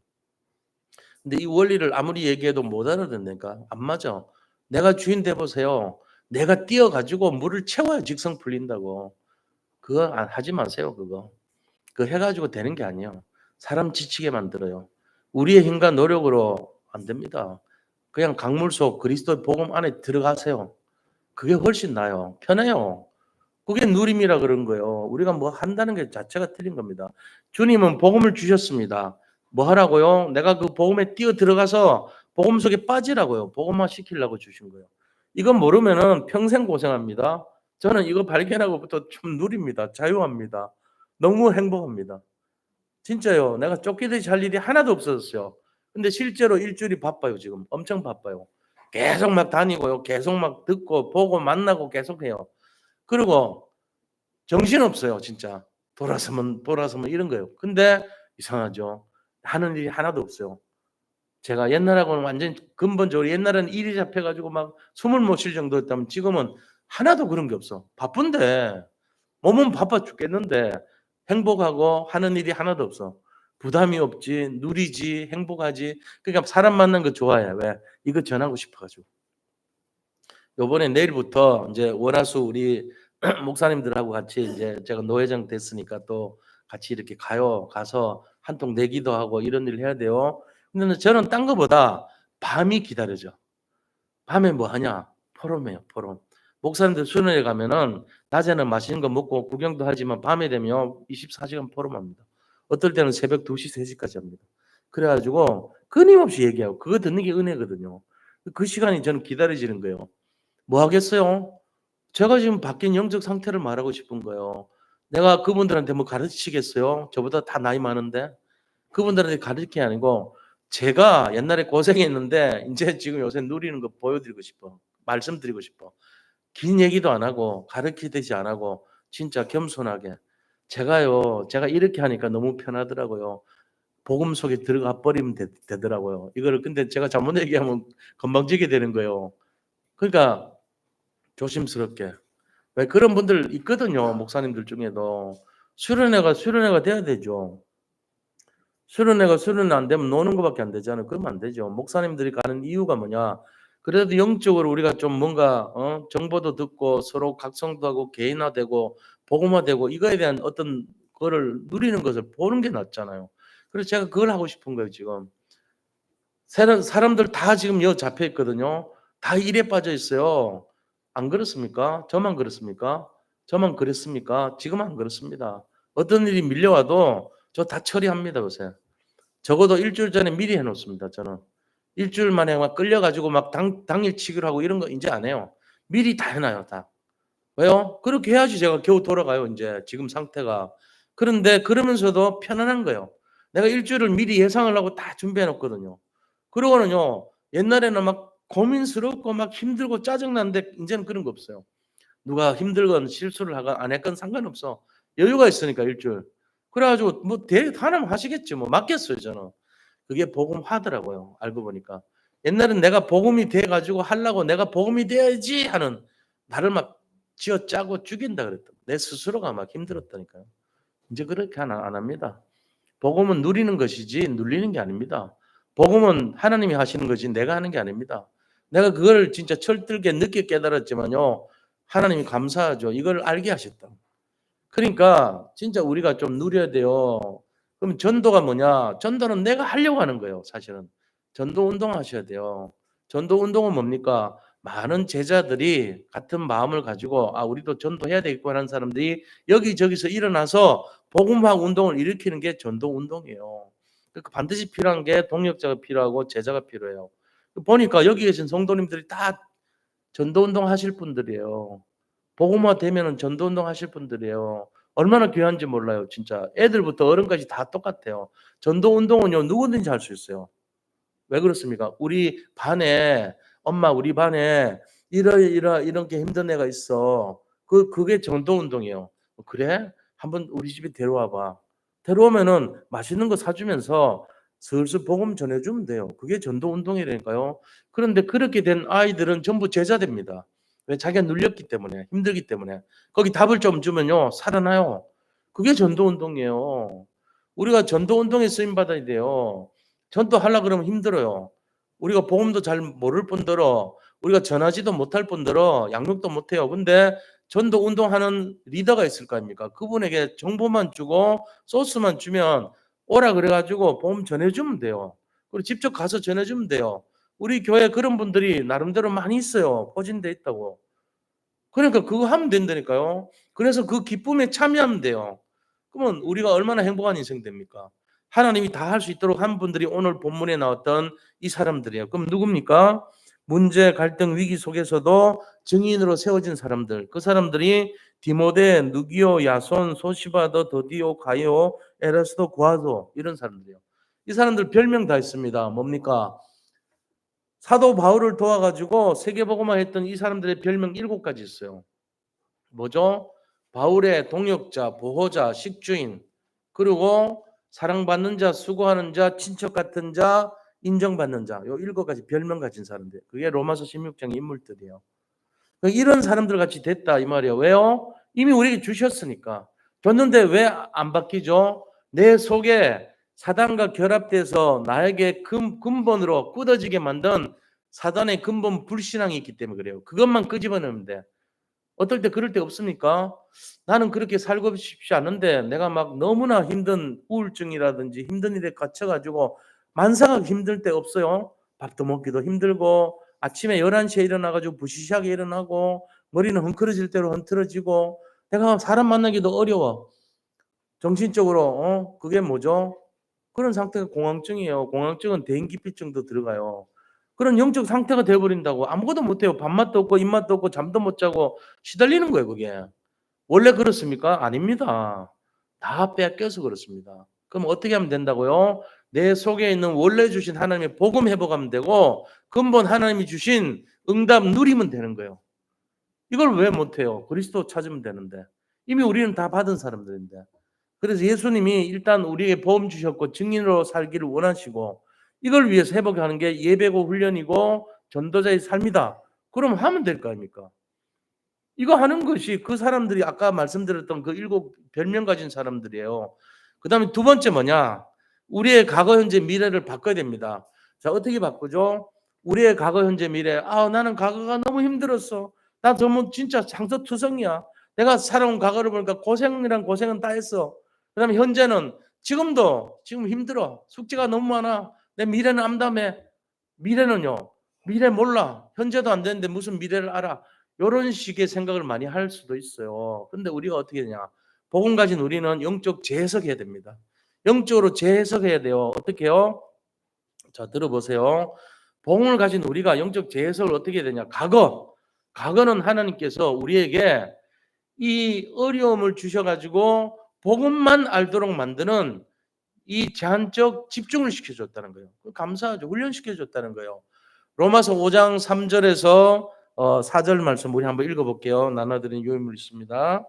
근데 이 원리를 아무리 얘기해도 못 알아듣으니까 안 맞아. 내가 주인 돼 보세요. 내가 뛰어 가지고 물을 채워야 직성 풀린다고. 그거 하지 마세요, 그거. 그거 해 가지고 되는 게 아니에요. 사람 지치게 만들어요. 우리의 힘과 노력으로 안 됩니다. 그냥 강물 속 그리스도의 복음 안에 들어가세요. 그게 훨씬 나아요. 편해요. 그게 누림이라 그런 거예요. 우리가 뭐 한다는 게 자체가 틀린 겁니다. 주님은 복음을 주셨습니다. 뭐 하라고요? 내가 그 복음에 뛰어 들어가서 복음 속에 빠지라고요. 복음화 시키려고 주신 거예요. 이건 모르면은 평생 고생합니다. 저는 이거 발견하고부터 좀 누립니다. 자유합니다. 너무 행복합니다. 진짜요. 내가 쫓기듯이 할 일이 하나도 없었어요. 근데 실제로 일주일이 바빠요, 지금. 엄청 바빠요. 계속 막 다니고요. 계속 막 듣고 보고 만나고 계속해요. 그리고 정신없어요, 진짜. 돌아서면 이런 거예요. 근데 이상하죠. 하는 일이 하나도 없어요. 제가 옛날하고는 완전히 근본적으로 옛날에는 일이 잡혀 가지고 막 숨을 못 쉴 정도였다면 지금은 하나도 그런 게 없어. 바쁜데 몸은 바빠 죽겠는데 행복하고 하는 일이 하나도 없어. 부담이 없지, 누리지, 행복하지. 그러니까 사람 만나는 거 좋아해. 왜? 이거 전하고 싶어 가지고. 요번에 내일부터 이제 월화수 우리 목사님들하고 같이 이제 제가 노회장 됐으니까 또 같이 이렇게 가요. 가서 한 통 내기도 하고 이런 일을 해야 돼요. 근데 저는 딴 거보다 밤이 기다려져. 밤에 뭐 하냐? 포럼해요, 포럼. 목사님들 수련회 가면은 낮에는 맛있는 거 먹고 구경도 하지만 밤에 되면 24시간 포럼합니다. 어떨 때는 새벽 2시, 3시까지 합니다. 그래 가지고 끊임없이 얘기하고 그거 듣는 게 은혜거든요. 그 시간이 저는 기다려지는 거예요. 뭐 하겠어요? 제가 지금 바뀐 영적 상태를 말하고 싶은 거예요. 내가 그분들한테 뭐 가르치겠어요? 저보다 다 나이 많은데. 그분들한테 가르칠 게 아니고 제가 옛날에 고생했는데 인제 지금 요새 누리는 거 보여드리고 싶어. 말씀드리고 싶어. 긴 얘기도 안 하고 가르치듯이 안 하고 진짜 겸손하게. 제가 이렇게 하니까 너무 편하더라고요. 복음 속에 들어가 버리면 되더라고요. 이거를 근데 제가 잘못 얘기하면 건방지게 되는 거예요. 그러니까 조심스럽게. 왜 그런 분들 있거든요. 목사님들 중에도. 수련회가 돼야 되죠. 수련회 안 되면 노는 거밖에 안 되잖아요. 그러면 안 되죠. 목사님들이 가는 이유가 뭐냐? 그래도 영적으로 우리가 좀 뭔가 정보도 듣고 서로 각성도 하고 개인화되고 복음화되고 이거에 대한 어떤 거를 누리는 것을 보는 게 낫잖아요. 그래서 제가 그걸 하고 싶은 거예요, 지금. 사람들 다 지금 여 잡혀 있거든요. 다 일에 빠져 있어요. 안 그렇습니까? 저만 그렇습니까? 저만 그랬습니까? 지금은 안 그렇습니다. 어떤 일이 밀려와도 저 다 처리합니다, 요새. 적어도 일주일 전에 미리 해 놓습니다, 저는. 일주일 만에 막 끌려 가지고 막 당일 치기로 하고 이런 거 인제 안 해요. 미리 다 해 놔요, 다. 왜요? 그렇게 해야지 제가 겨우 돌아가요, 인제 지금 상태가. 그런데 그러면서도 편안한 거예요. 내가 일주일을 미리 예상을 하고 다 준비해 놓거든요. 그러고는요, 옛날에는 막 고민스럽고 막 힘들고 짜증 나는데 인제는 그런 거 없어요. 누가 힘들건 실수를 하건 안 했건 상관없어. 여유가 있으니까 일주일. 그래 가지고 뭐 하나면 하시겠지 뭐 맡겼어요, 저는. 그게 복음화더라고요, 알고 보니까. 옛날엔 내가 복음이 돼 가지고 하려고 '내가 복음이 돼야지.' 하는 나를 막 쥐어짜고 죽인다 그랬던 내 스스로가 막 힘들었다니까요. 인제 그렇게 안 합니다. 복음은 누리는 것이지 눌리는 게 아닙니다. 복음은 하나님이 하시는 거지 내가 하는 게 아닙니다. 내가 그걸 진짜 철들게 늦게 깨달았지만요. 하나님이 감사하죠. 이걸 알게 하셨다. 그러니까 진짜 우리가 좀 누려야 돼요. 그럼 전도가 뭐냐? 전도는 내가 하려고 하는 거예요, 사실은. 전도 운동하셔야 돼요. 전도 운동은 뭡니까? 많은 제자들이 같은 마음을 가지고 '아 우리도 전도해야 되겠구나.' 하는 사람들이 여기저기서 일어나서 복음화 운동을 일으키는 게 전도 운동이에요. 그러니까 반드시 필요한 게 동력자가 필요하고 제자가 필요해요. 보니까 여기 계신 성도님들이 다 전도 운동 하실 분들이에요. 복음화 되면은 전도 운동 하실 분들이에요. 얼마나 귀한지 몰라요, 진짜. 애들부터 어른까지 다 똑같아요. 전도 운동은요, 누구든지 할 수 있어요. 왜 그렇습니까? 우리 반에 "엄마 우리 반에 이런 게 힘든 애가 있어." 그게 전도 운동이에요. "그래? 한번 우리 집에 데려와 봐." 데려오면은 맛있는 거 사 주면서 슬슬 복음 전해 주면 돼요. 그게 전도 운동이라니까요. 그런데 그렇게 된 아이들은 전부 제자 됩니다. 왜? 자기가 눌렸기 때문에, 힘들기 때문에. 거기 답을 좀 주면요, 살아나요. 그게 전도 운동이에요. 우리가 전도 운동에 쓰임 받아야 돼요. 전도하려 그러면 힘들어요. 우리가 복음도 잘 모를 뿐더러 우리가 전하지도 못할 뿐더러 양육도 못해요. 근데 전도 운동하는 리더가 있을 거 아닙니까? 그분에게 정보만 주고 소스만 주면 오라 그래 가지고 복음 전해 주면 돼요. 그리고 직접 가서 전해 주면 돼요. 우리 교회에 그런 분들이 나름대로 많이 있어요. 포진돼 있다고. 그러니까 그거 하면 된다니까요. 그래서 그 기쁨에 참여하면 돼요. 그러면 우리가 얼마나 행복한 인생 됩니까? 하나님이 다 할 수 있도록 한 분들이 오늘 본문에 나왔던 이 사람들이에요. 그럼 누굽니까? 문제, 갈등, 위기 속에서도 증인으로 세워진 사람들. 그 사람들이 디모데, 누기오, 야손, 소시바더, 더디오, 가이오, 에라스도, 구아도 이런 사람들이에요. 이 사람들 별명 다 있습니다. 뭡니까? 사도 바울을 도와가지고 세계복음화 했던 이 사람들의 별명 7가지 있어요. 뭐죠? 바울의 동역자, 보호자, 식주인, 그리고 사랑받는 자, 수고하는 자, 친척 같은 자, 인정받는 자. 요 7가지 별명 가진 사람들. 그게 로마서 16장 인물들이에요. 이런 사람들 같이 됐다 이 말이에요. 왜요? 이미 우리에게 주셨으니까. 줬는데 왜 안 바뀌죠? 내 속에 사단과 결합돼서 나에게 근본으로 굳어지게 만든 사단의 근본 불신앙이 있기 때문에 그래요. 그것만 끄집어내면 돼. 어떨 때 그럴 때 없습니까? 나는 그렇게 살고 싶지 않은데 내가 막 너무나 힘든 우울증이라든지 힘든 일에 갇혀 가지고 만사가 힘들 때 없어요? 밥도 먹기도 힘들고 아침에 11시에 일어나 가지고 부시시하게 일어나고 머리는 헝클어질 대로 흐트러지고 내가 사람 만나기도 어려워. 정신적으로 그게 뭐죠? 그런 상태가 공황증이에요. 공황증은 대인기피증도 들어가요. 그런 영적 상태가 되어 버린다고. 아무것도 못 해요. 밥맛도 없고 입맛도 없고 잠도 못 자고 시달리는 거예요, 그게. 원래 그렇습니까? 아닙니다. 다 빼앗겨서 그렇습니다. 그럼 어떻게 하면 된다고요? 내 속에 있는 원래 주신 하나님의 복음 회복하면 되고 근본 하나님이 주신 응답 누리면 되는 거예요. 이걸 왜 못해요? 그리스도 찾으면 되는데. 이미 우리는 다 받은 사람들인데. 그래서 예수님이 일단 우리에게 보험 주셨고 증인으로 살기를 원하시고 이걸 위해서 회복하는 게 예배고 훈련이고 전도자의 삶이다. 그럼 하면 될 거 아닙니까? 이거 하는 것이 그 사람들이 아까 말씀드렸던 그 7 별명 가진 사람들이에요. 그다음에 두 번째 뭐냐? 우리의 과거, 현재, 미래를 바꿔야 됩니다. 자, 어떻게 바꾸죠? 우리의 과거, 현재, 미래. 아, 나는 과거가 너무 힘들었어. 나 너무 진짜 상처투성이야. 내가 살아온 과거를 보니까 고생이란 고생은 다 했어. 그다음에 현재는 지금 힘들어. 숙제가 너무 많아. 내 미래는 암담해. 미래는요. 미래 몰라. 현재도 안 되는데 무슨 미래를 알아. 요런 식의 생각을 많이 할 수도 있어요. 근데 우리가 어떻게 되냐? 복음 가진 우리는 영적 재해석해야 됩니다. 영적으로 재해석해야 돼요. 어떻게 해요? 자, 들어보세요. 복음을 가진 우리가 영적 재해석을 어떻게 해야 되냐? 과거는 하나님께서 우리에게 이 어려움을 주셔가지고 복음만 알도록 만드는 이 제한적 집중을 시켜줬다는 거예요. 감사하죠. 훈련시켜줬다는 거예요. 로마서 5장 3절에서 4절 말씀 우리 한번 읽어볼게요. 나눠드린 요인물 있습니다.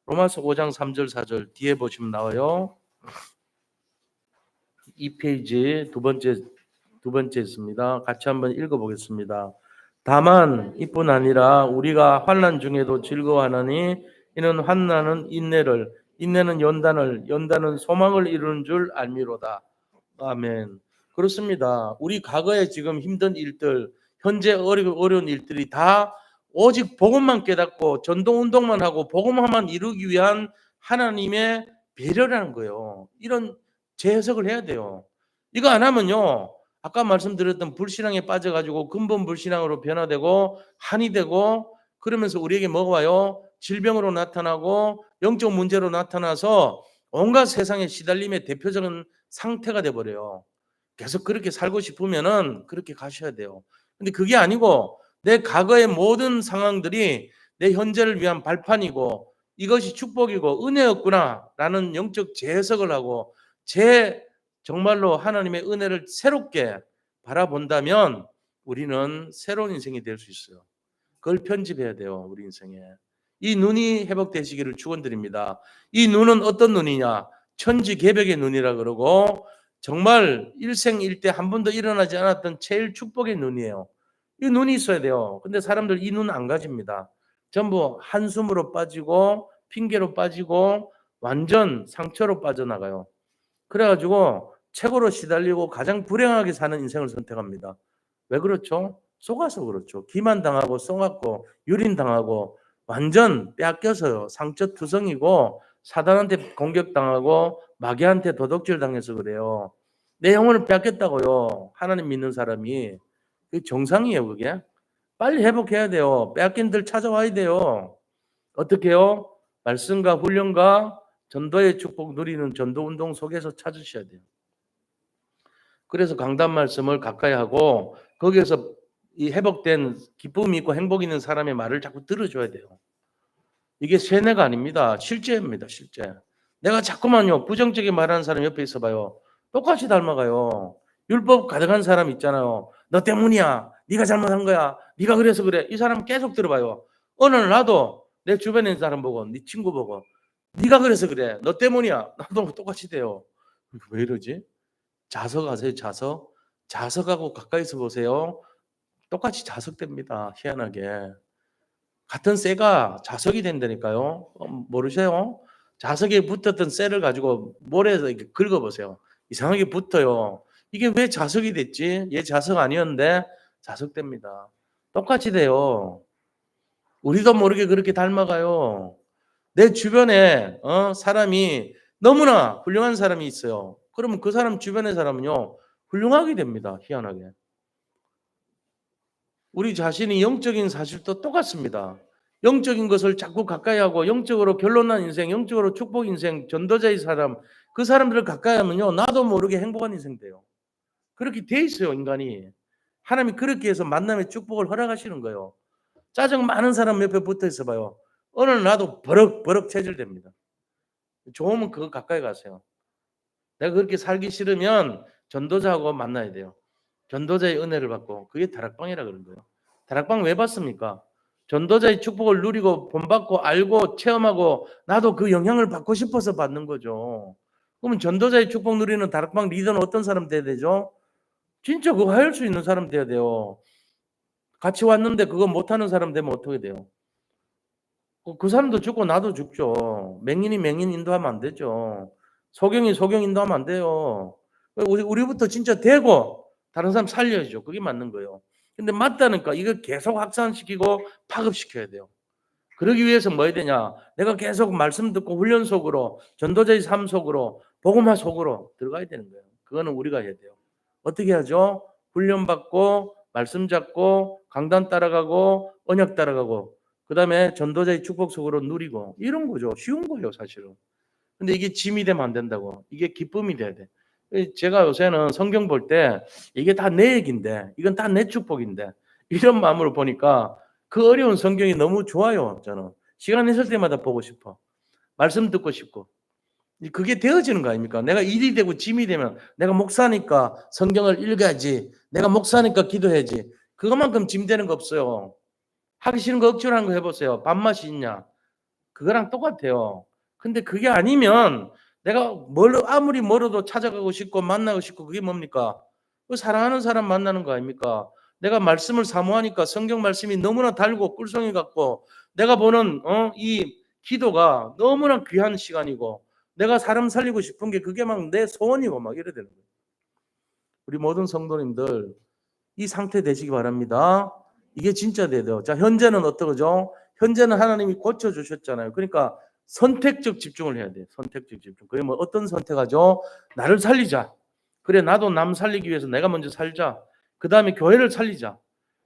로마서 5장 3절 4절 뒤에 보시면 나와요. 이 페이지 두 번째 있습니다. 같이 한번 읽어보겠습니다. 다만 이뿐 아니라 우리가 환난 중에도 즐거워하느니 이는 환난은 인내를, 인내는 연단을, 연단은 소망을 이루는 줄 알미로다. 아멘. 그렇습니다. 우리 과거에 지금 힘든 일들, 현재 어려운 일들이 다 오직 복음만 깨닫고 전도 운동만 하고 복음만 이루기 위한 하나님의 배려라는 거예요. 이런 재해석을 해야 돼요. 이거 안 하면요. 아까 말씀드렸던 불신앙에 빠져가지고 근본 불신앙으로 변화되고 한이 되고 그러면서 우리에게 뭐가 와요? 질병으로 나타나고 영적 문제로 나타나서 온갖 세상의 시달림의 대표적인 상태가 돼버려요. 계속 그렇게 살고 싶으면은 그렇게 가셔야 돼요. 근데 그게 아니고 내 과거의 모든 상황들이 내 현재를 위한 발판이고 이것이 축복이고 은혜였구나라는 영적 재해석을 하고 정말로 하나님의 은혜를 새롭게 바라본다면 우리는 새로운 인생이 될 수 있어요. 그걸 편집해야 돼요. 우리 인생에. 이 눈이 회복되시기를 축원드립니다. 이 눈은 어떤 눈이냐? 천지개벽의 눈이라 그러고 정말 일생일대 한 번도 일어나지 않았던 제일 축복의 눈이에요. 이 눈이 있어야 돼요. 근데 사람들 이 눈 안 가집니다. 전부 한숨으로 빠지고 핑계로 빠지고 완전 상처로 빠져나가요. 그래가지고 최고로 시달리고 가장 불행하게 사는 인생을 선택합니다. 왜 그렇죠? 속아서 그렇죠. 기만당하고 쏘았고 유린당하고 완전 빼앗겨서요. 상처투성이고 사단한테 공격당하고 마귀한테 도둑질 당해서 그래요. 내 영혼을 빼앗겼다고요. 하나님 믿는 사람이. 그게 정상이에요. 그게. 빨리 회복해야 돼요. 빼앗긴 들 찾아와야 돼요. 어떻게 해요? 말씀과 훈련과 전도의 축복 누리는 전도운동 속에서 찾으셔야 돼요. 그래서 강단 말씀을 가까이 하고 거기에서 이 회복된 기쁨이 있고 행복이 있는 사람의 말을 자꾸 들어줘야 돼요. 이게 세뇌가 아닙니다. 실제입니다. 실제. 내가 자꾸만요 부정적인 말하는 사람 옆에 있어봐요. 똑같이 닮아가요. 율법 가득한 사람 있잖아요. 너 때문이야. 네가 잘못한 거야. 네가 그래서 그래. 이 사람 계속 들어봐요. 어느 날 나도 내 주변에 있는 사람 보고 네 친구 보고 네가 그래서 그래. 너 때문이야. 나도 똑같이 돼요. 왜 이러지? 자석 아세요? 자석? 자석하고 가까이서 보세요. 똑같이 자석됩니다. 희한하게. 같은 쇠가 자석이 된다니까요. 모르세요? 자석에 붙었던 쇠를 가지고 모래에서 이렇게 긁어보세요. 이상하게 붙어요. 이게 왜 자석이 됐지? 얘 자석 아니었는데 자석됩니다. 똑같이 돼요. 우리도 모르게 그렇게 닮아가요. 내 주변에 사람이 너무나 훌륭한 사람이 있어요. 그러면 그 사람 주변의 사람은요 훌륭하게 됩니다. 희한하게. 우리 자신이 영적인 사실도 똑같습니다. 영적인 것을 자꾸 가까이 하고 영적으로 결론난 인생, 영적으로 축복 인생, 전도자의 사람 그 사람들을 가까이 하면요 나도 모르게 행복한 인생 돼요. 그렇게 돼 있어요 인간이. 하나님이 그렇게 해서 만남의 축복을 허락하시는 거예요. 짜증 많은 사람 옆에 붙어 있어 봐요. 어느 날 나도 버럭버럭 체질됩니다. 좋으면 그거 가까이 가세요. 내가 그렇게 살기 싫으면 전도자하고 만나야 돼요. 전도자의 은혜를 받고, 그게 다락방이라 그런 거예요. 다락방 왜 받습니까? 전도자의 축복을 누리고 본받고 알고 체험하고 나도 그 영향을 받고 싶어서 받는 거죠. 그러면 전도자의 축복 누리는 다락방 리더는 어떤 사람 돼야 되죠? 진짜 그거 할 수 있는 사람 돼야 돼요. 같이 왔는데 그거 못하는 사람 되면 어떻게 돼요? 그 사람도 죽고 나도 죽죠. 맹인이 맹인 인도하면 안 되죠. 소경이 소경 인도하면 안 돼요. 우리부터 진짜 되고 다른 사람 살려야죠. 그게 맞는 거예요. 근데 맞다니까 이걸 계속 확산시키고 파급시켜야 돼요. 그러기 위해서 뭐 해야 되냐? 내가 계속 말씀 듣고 훈련 속으로, 전도자의 삶 속으로, 복음화 속으로 들어가야 되는 거예요. 그거는 우리가 해야 돼요. 어떻게 하죠? 훈련 받고 말씀 잡고 강단 따라가고 언약 따라가고 그다음에 전도자의 축복 속으로 누리고, 이런 거죠. 쉬운 거예요, 사실은. 근데 이게 짐이 되면 안 된다고. 이게 기쁨이 돼야 돼. 제가 요새는 성경 볼 때 이게 다 내 얘기인데, 이건 다 내 축복인데, 이런 마음으로 보니까 그 어려운 성경이 너무 좋아요. 저는 시간 있을 때마다 보고 싶어. 말씀 듣고 싶고. 그게 되어지는 거 아닙니까? 내가 일이 되고 짐이 되면, 내가 목사니까 성경을 읽어야지, 내가 목사니까 기도해야지, 그것만큼 짐 되는 거 없어요. 하기 싫은 거 억지로 하는 거 해보세요. 밥맛이 있냐? 그거랑 똑같아요. 근데 그게 아니면 내가 아무리 멀어도 찾아가고 싶고 만나고 싶고, 그게 뭡니까? 그 사랑하는 사람 만나는 거 아닙니까? 내가 말씀을 사모하니까 성경 말씀이 너무나 달고 꿀송이 같고, 내가 보는 이 기도가 너무나 귀한 시간이고, 내가 사람 살리고 싶은 게 그게 막 내 소원이고 막 이래 되는 거예요. 우리 모든 성도님들 이 상태 되시기 바랍니다. 이게 진짜 돼요. 자, 현재는 어떠죠? 현재는 하나님이 고쳐주셨잖아요. 그러니까 선택적 집중을 해야 돼요. 선택적 집중. 그게 뭐 어떤 선택하죠? 나를 살리자. 그래, 나도 남 살리기 위해서 내가 먼저 살자. 그 다음에 교회를 살리자.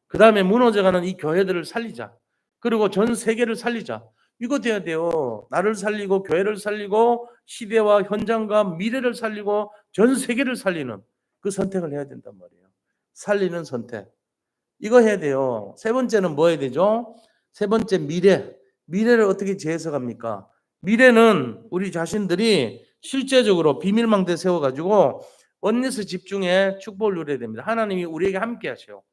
그 다음에 무너져가는 이 교회들을 살리자. 그리고 전 세계를 살리자. 이거 돼야 돼요. 나를 살리고 교회를 살리고 시대와 현장과 미래를 살리고 전 세계를 살리는 그 선택을 해야 된단 말이에요. 살리는 선택. 이거 해야 돼요. 세 번째는 뭐 해야 되죠? 세 번째, 미래. 미래를 어떻게 재해석합니까? 미래는 우리 자신들이 실제적으로 비밀망대 세워가지고 원리스 집중에 축복을 누려야 됩니다. 하나님이 우리에게 함께 하셔요.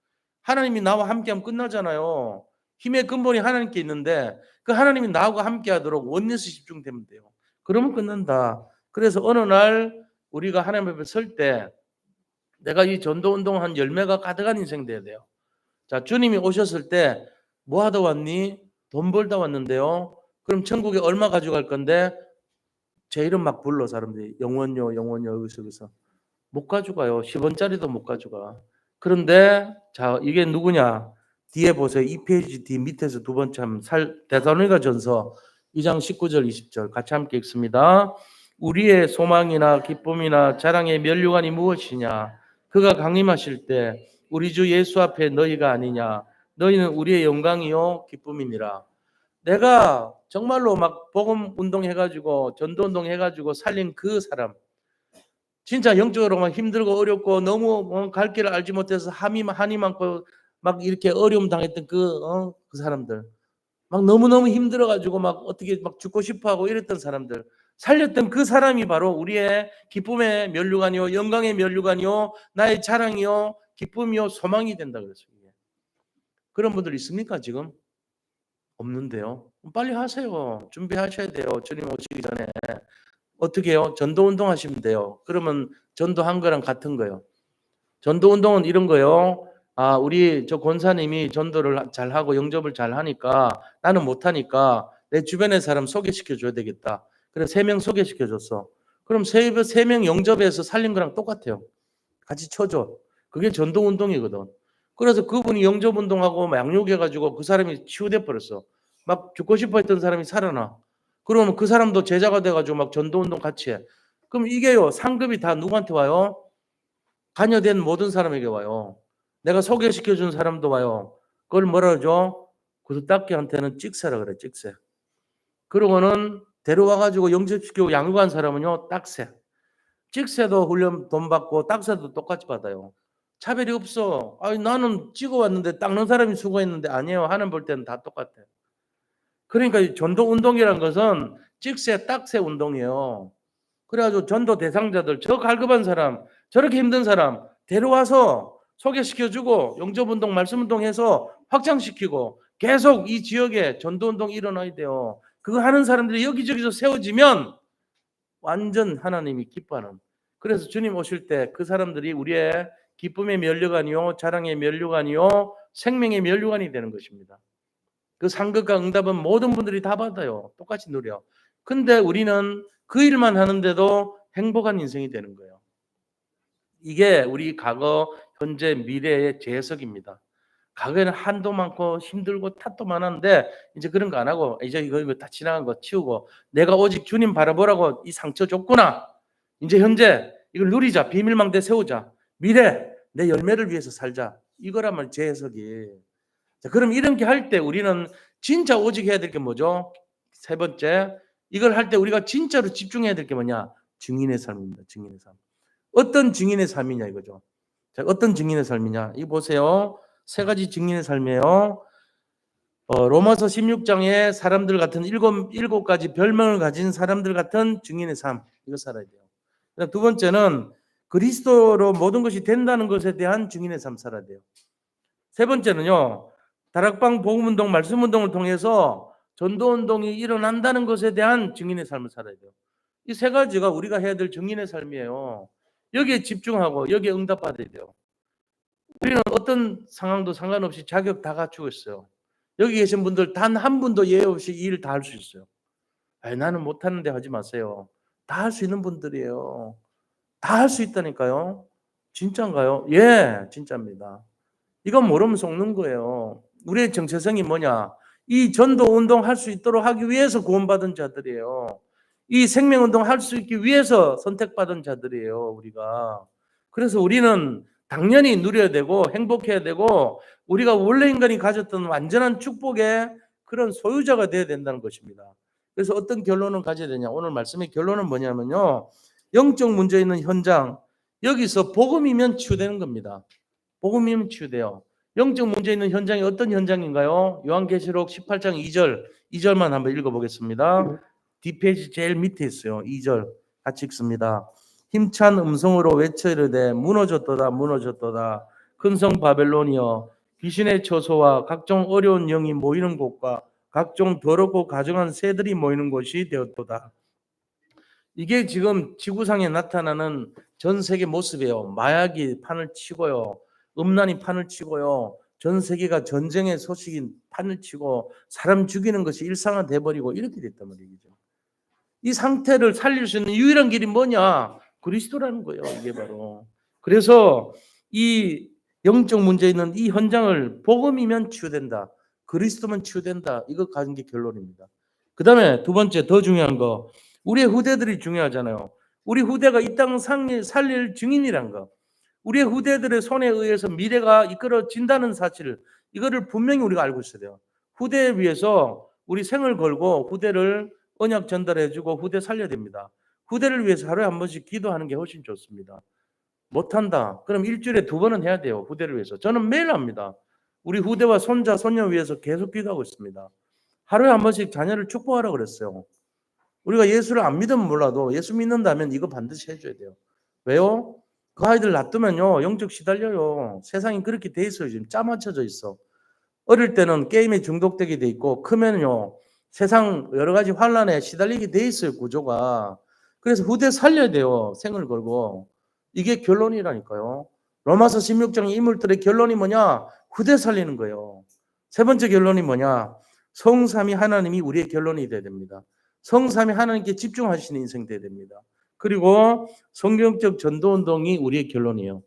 하나님이 나와 함께하면 끝나잖아요. 힘의 근본이 하나님께 있는데 그 하나님이 나하고 함께하도록 원리스 집중되면 돼요. 그러면 끝난다. 그래서 어느 날 우리가 하나님 앞에 설 때 내가 이 전도 운동 한 열매가 가득한 인생 돼야 돼요. 자, 주님이 오셨을 때 뭐 하다 왔니? 돈 벌다 왔는데요. 그럼 천국에 얼마 가져갈 건데? 제 이름 막 불러 사람들이. 영원요, 영원요, 여기서. 못 가져가요. 10원짜리도 못 가져가. 그런데 자, 이게 누구냐? 뒤에 보세요. 2페이지 뒤 밑에서 두 번째 하면 데살로니가 전서 2장 19절 20절 같이 함께 읽습니다. 우리의 소망이나 기쁨이나 자랑의 면류관이 무엇이냐? 그가 강림하실 때 우리 주 예수 앞에 너희가 아니냐? 너희는 우리의 영광이요 기쁨이니라. 내가 정말로 막 복음 운동 해가지고 전도 운동 해가지고 살린 그 사람, 진짜 영적으로 막 힘들고 어렵고 너무 갈 길을 알지 못해서 한이 많고 막 이렇게 어려움 당했던 그 사람들, 막 너무너무 힘들어가지고 막 어떻게 막 죽고 싶어하고 이랬던 사람들 살렸던 그 사람이 바로 우리의 기쁨의 면류관이요 영광의 면류관이요 나의 자랑이요 기쁨이요 소망이 된다 그랬어요. 그런 분들 있습니까 지금? 없는데요. 빨리 하세요. 준비하셔야 돼요. 주님 오시기 전에. 어떻게 해요? 전도 운동 하시면 돼요. 그러면 전도한 거랑 같은 거예요. 전도 운동은 이런 거예요. 아, 우리 저 권사님이 전도를 잘하고 영접을 잘하니까 나는 못하니까 내 주변의 사람 소개시켜 줘야 되겠다. 그래서 3명 소개시켜 줬어. 그럼 3명 영접해서 살린 거랑 똑같아요. 같이 쳐줘. 그게 전도 운동이거든. 그래서 그분이 영접 운동하고 양육해가지고 그 사람이 치유돼 버렸어. 막 죽고 싶어 했던 사람이 살아나. 그러면 그 사람도 제자가 돼가지고 막 전도 운동 같이 해. 그럼 이게요, 상급이 다 누구한테 와요? 관여된 모든 사람에게 와요. 내가 소개시켜준 사람도 와요. 그걸 뭐라 그러죠? 구두닦이한테는 찍새라 그래, 찍새. 그러고는 데려와가지고 영접시키고 양육한 사람은요, 딱새. 찍새도 훈련 돈 받고 딱새도 똑같이 받아요. 차별이 없어. 아니, 나는 찍어왔는데 닦는 사람이 수고했는데 아니에요. 하나님 볼 때는 다 똑같아요. 그러니까 이 전도 운동이란 것은 찍새 딱새 운동이에요. 그래가지고 전도 대상자들, 저 갈급한 사람, 저렇게 힘든 사람 데려와서 소개시켜주고 영접운동, 말씀운동 해서 확장시키고 계속 이 지역에 전도운동이 일어나야 돼요. 그거 하는 사람들이 여기저기서 세워지면 완전 하나님이 기뻐하는. 그래서 주님 오실 때 그 사람들이 우리의 기쁨의 면류관이요, 자랑의 면류관이요, 생명의 면류관이 되는 것입니다. 그 상급과 응답은 모든 분들이 다 받아요. 똑같이 누려. 근데 우리는 그 일만 하는데도 행복한 인생이 되는 거예요. 이게 우리 과거, 현재, 미래의 재해석입니다. 과거에는 한도 많고 힘들고 탓도 많았는데 이제 그런 거 안 하고 이제 이거 다 지나간 거 치우고 내가 오직 주님 바라보라고 이 상처 줬구나. 이제 현재 이걸 누리자. 비밀망대 세우자. 미래 내 열매를 위해서 살자. 이거라면 재해석이. 자, 그럼 이렇게 할 때 우리는 진짜 오직 해야 될 게 뭐죠? 세 번째, 이걸 할 때 우리가 진짜로 집중해야 될 게 뭐냐? 증인의 삶입니다. 증인의 삶. 어떤 증인의 삶이냐 이거죠. 자, 어떤 증인의 삶이냐? 이거 보세요. 세 가지 증인의 삶이에요. 로마서 16장에 사람들 같은 일곱 가지 별명을 가진 사람들 같은 증인의 삶. 이거 살아야 돼요. 두 번째는 그리스도로 모든 것이 된다는 것에 대한 증인의 삶 살아야 돼요. 세 번째는요. 다락방 복음운동, 말씀운동을 통해서 전도운동이 일어난다는 것에 대한 증인의 삶을 살아야 돼요. 이 세 가지가 우리가 해야 될 증인의 삶이에요. 여기에 집중하고 여기에 응답받아야 돼요. 우리는 어떤 상황도 상관없이 자격 다 갖추고 있어요. 여기 계신 분들 단 한 분도 예외 없이 이 일 다 할 수 있어요. 아니, 나는 못하는데 하지 마세요. 다 할 수 있는 분들이에요. 다 할 수 있다니까요. 진짜인가요? 예, 진짜입니다. 이건 모르면 속는 거예요. 우리의 정체성이 뭐냐? 이 전도 운동 할 수 있도록 하기 위해서 구원받은 자들이에요. 이 생명 운동 할 수 있기 위해서 선택받은 자들이에요, 우리가. 그래서 우리는 당연히 누려야 되고 행복해야 되고 우리가 원래 인간이 가졌던 완전한 축복의 그런 소유자가 되어야 된다는 것입니다. 그래서 어떤 결론을 가져야 되냐? 오늘 말씀의 결론은 뭐냐면요. 영적 문제 있는 현장, 여기서 복음이면 치유되는 겁니다. 복음이면 치유돼요. 영적 문제 있는 현장이 어떤 현장인가요? 요한계시록 18장 2절만 한번 읽어보겠습니다. 뒷페이지 제일 밑에 있어요. 2절 같이 읽습니다. 힘찬 음성으로 외쳐 이르되 무너졌도다 무너졌도다 큰 성 바벨론이여 귀신의 처소와 각종 어려운 영이 모이는 곳과 각종 더럽고 가증한 새들이 모이는 곳이 되었도다. 이게 지금 지구상에 나타나는 전 세계 모습이에요. 마약이 판을 치고요. 음란이 판을 치고요. 전 세계가 전쟁의 소식이 판을 치고 사람 죽이는 것이 일상화돼 버리고 이렇게 됐단 말이죠. 이 상태를 살릴 수 있는 유일한 길이 뭐냐? 그리스도라는 거예요. 이게 바로. 그래서 이 영적 문제 있는 이 현장을 복음이면 치유된다. 그리스도면 치유된다. 이거 가진 게 결론입니다. 그 다음에 두 번째 더 중요한 거. 우리의 후대들이 중요하잖아요. 우리 후대가 이 땅 살릴 증인이란 거. 우리의 후대들의 손에 의해서 미래가 이끌어진다는 사실, 이거를 분명히 우리가 알고 있어야 돼요. 후대에 위해서 우리 생을 걸고 후대를 언약 전달해주고 후대 살려야 됩니다. 후대를 위해서 하루에 한 번씩 기도하는 게 훨씬 좋습니다. 못한다. 그럼 일주일에 2번은 해야 돼요. 후대를 위해서. 저는 매일 합니다. 우리 후대와 손자, 손녀 위해서 계속 기도하고 있습니다. 하루에 한 번씩 자녀를 축복하라고 그랬어요. 우리가 예수를 안 믿으면 몰라도 예수 믿는다면 이거 반드시 해줘야 돼요. 왜요? 그 아이들 놔두면요 영적 시달려요. 세상이 그렇게 돼 있어요. 지금 짜맞춰져 있어. 어릴 때는 게임에 중독되게 돼 있고 크면요 세상 여러 가지 환란에 시달리게 돼 있어요. 구조가. 그래서 후대 살려야 돼요. 생을 걸고. 이게 결론이라니까요. 로마서 16장 인물들의 결론이 뭐냐? 후대 살리는 거예요. 세 번째 결론이 뭐냐? 성삼위 하나님이 우리의 결론이 돼야 됩니다. 성삼위 하나님께 집중하시는 인생 돼야 됩니다. 그리고 성경적 전도운동이 우리의 결론이에요.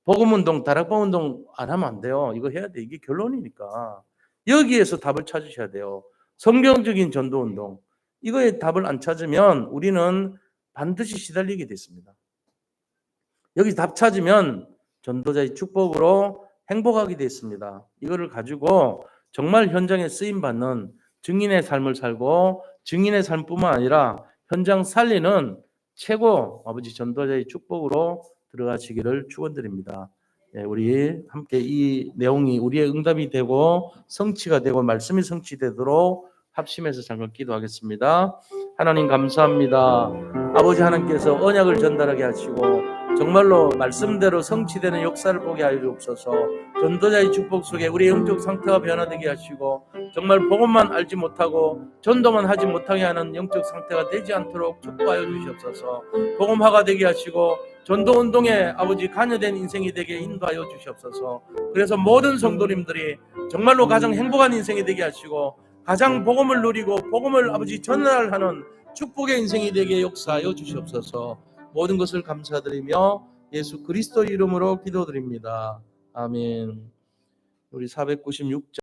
복음운동, 다락방운동 안 하면 안 돼요. 이거 해야 돼. 이게 결론이니까. 여기에서 답을 찾으셔야 돼요. 성경적인 전도운동. 이거에 답을 안 찾으면 우리는 반드시 시달리게 됐습니다. 여기 답 찾으면 전도자의 축복으로 행복하게 됐습니다. 이거를 가지고 정말 현장에 쓰임받는 증인의 삶을 살고 증인의 삶뿐만 아니라 현장 살리는 최고 아버지 전도자의 축복으로 들어가시기를 축원드립니다. 우리 함께 이 내용이 우리의 응답이 되고 성취가 되고 말씀이 성취되도록 합심해서 잠깐 기도하겠습니다. 하나님 감사합니다. 아버지 하나님께서 언약을 전달하게 하시고 정말로 말씀대로 성취되는 역사를 보게 하여 주옵소서. 전도자의 축복 속에 우리 영적 상태가 변화되게 하시고 정말 복음만 알지 못하고 전도만 하지 못하게 하는 영적 상태가 되지 않도록 축복하여 주시옵소서. 복음화가 되게 하시고 전도운동에 아버지 관여된 인생이 되게 인도하여 주시옵소서. 그래서 모든 성도님들이 정말로 가장 행복한 인생이 되게 하시고 가장 복음을 누리고 복음을 아버지 전달하는 축복의 인생이 되게 역사하여 주시옵소서. 모든 것을 감사드리며 예수 그리스도 이름으로 기도드립니다. 아멘. 우리 496장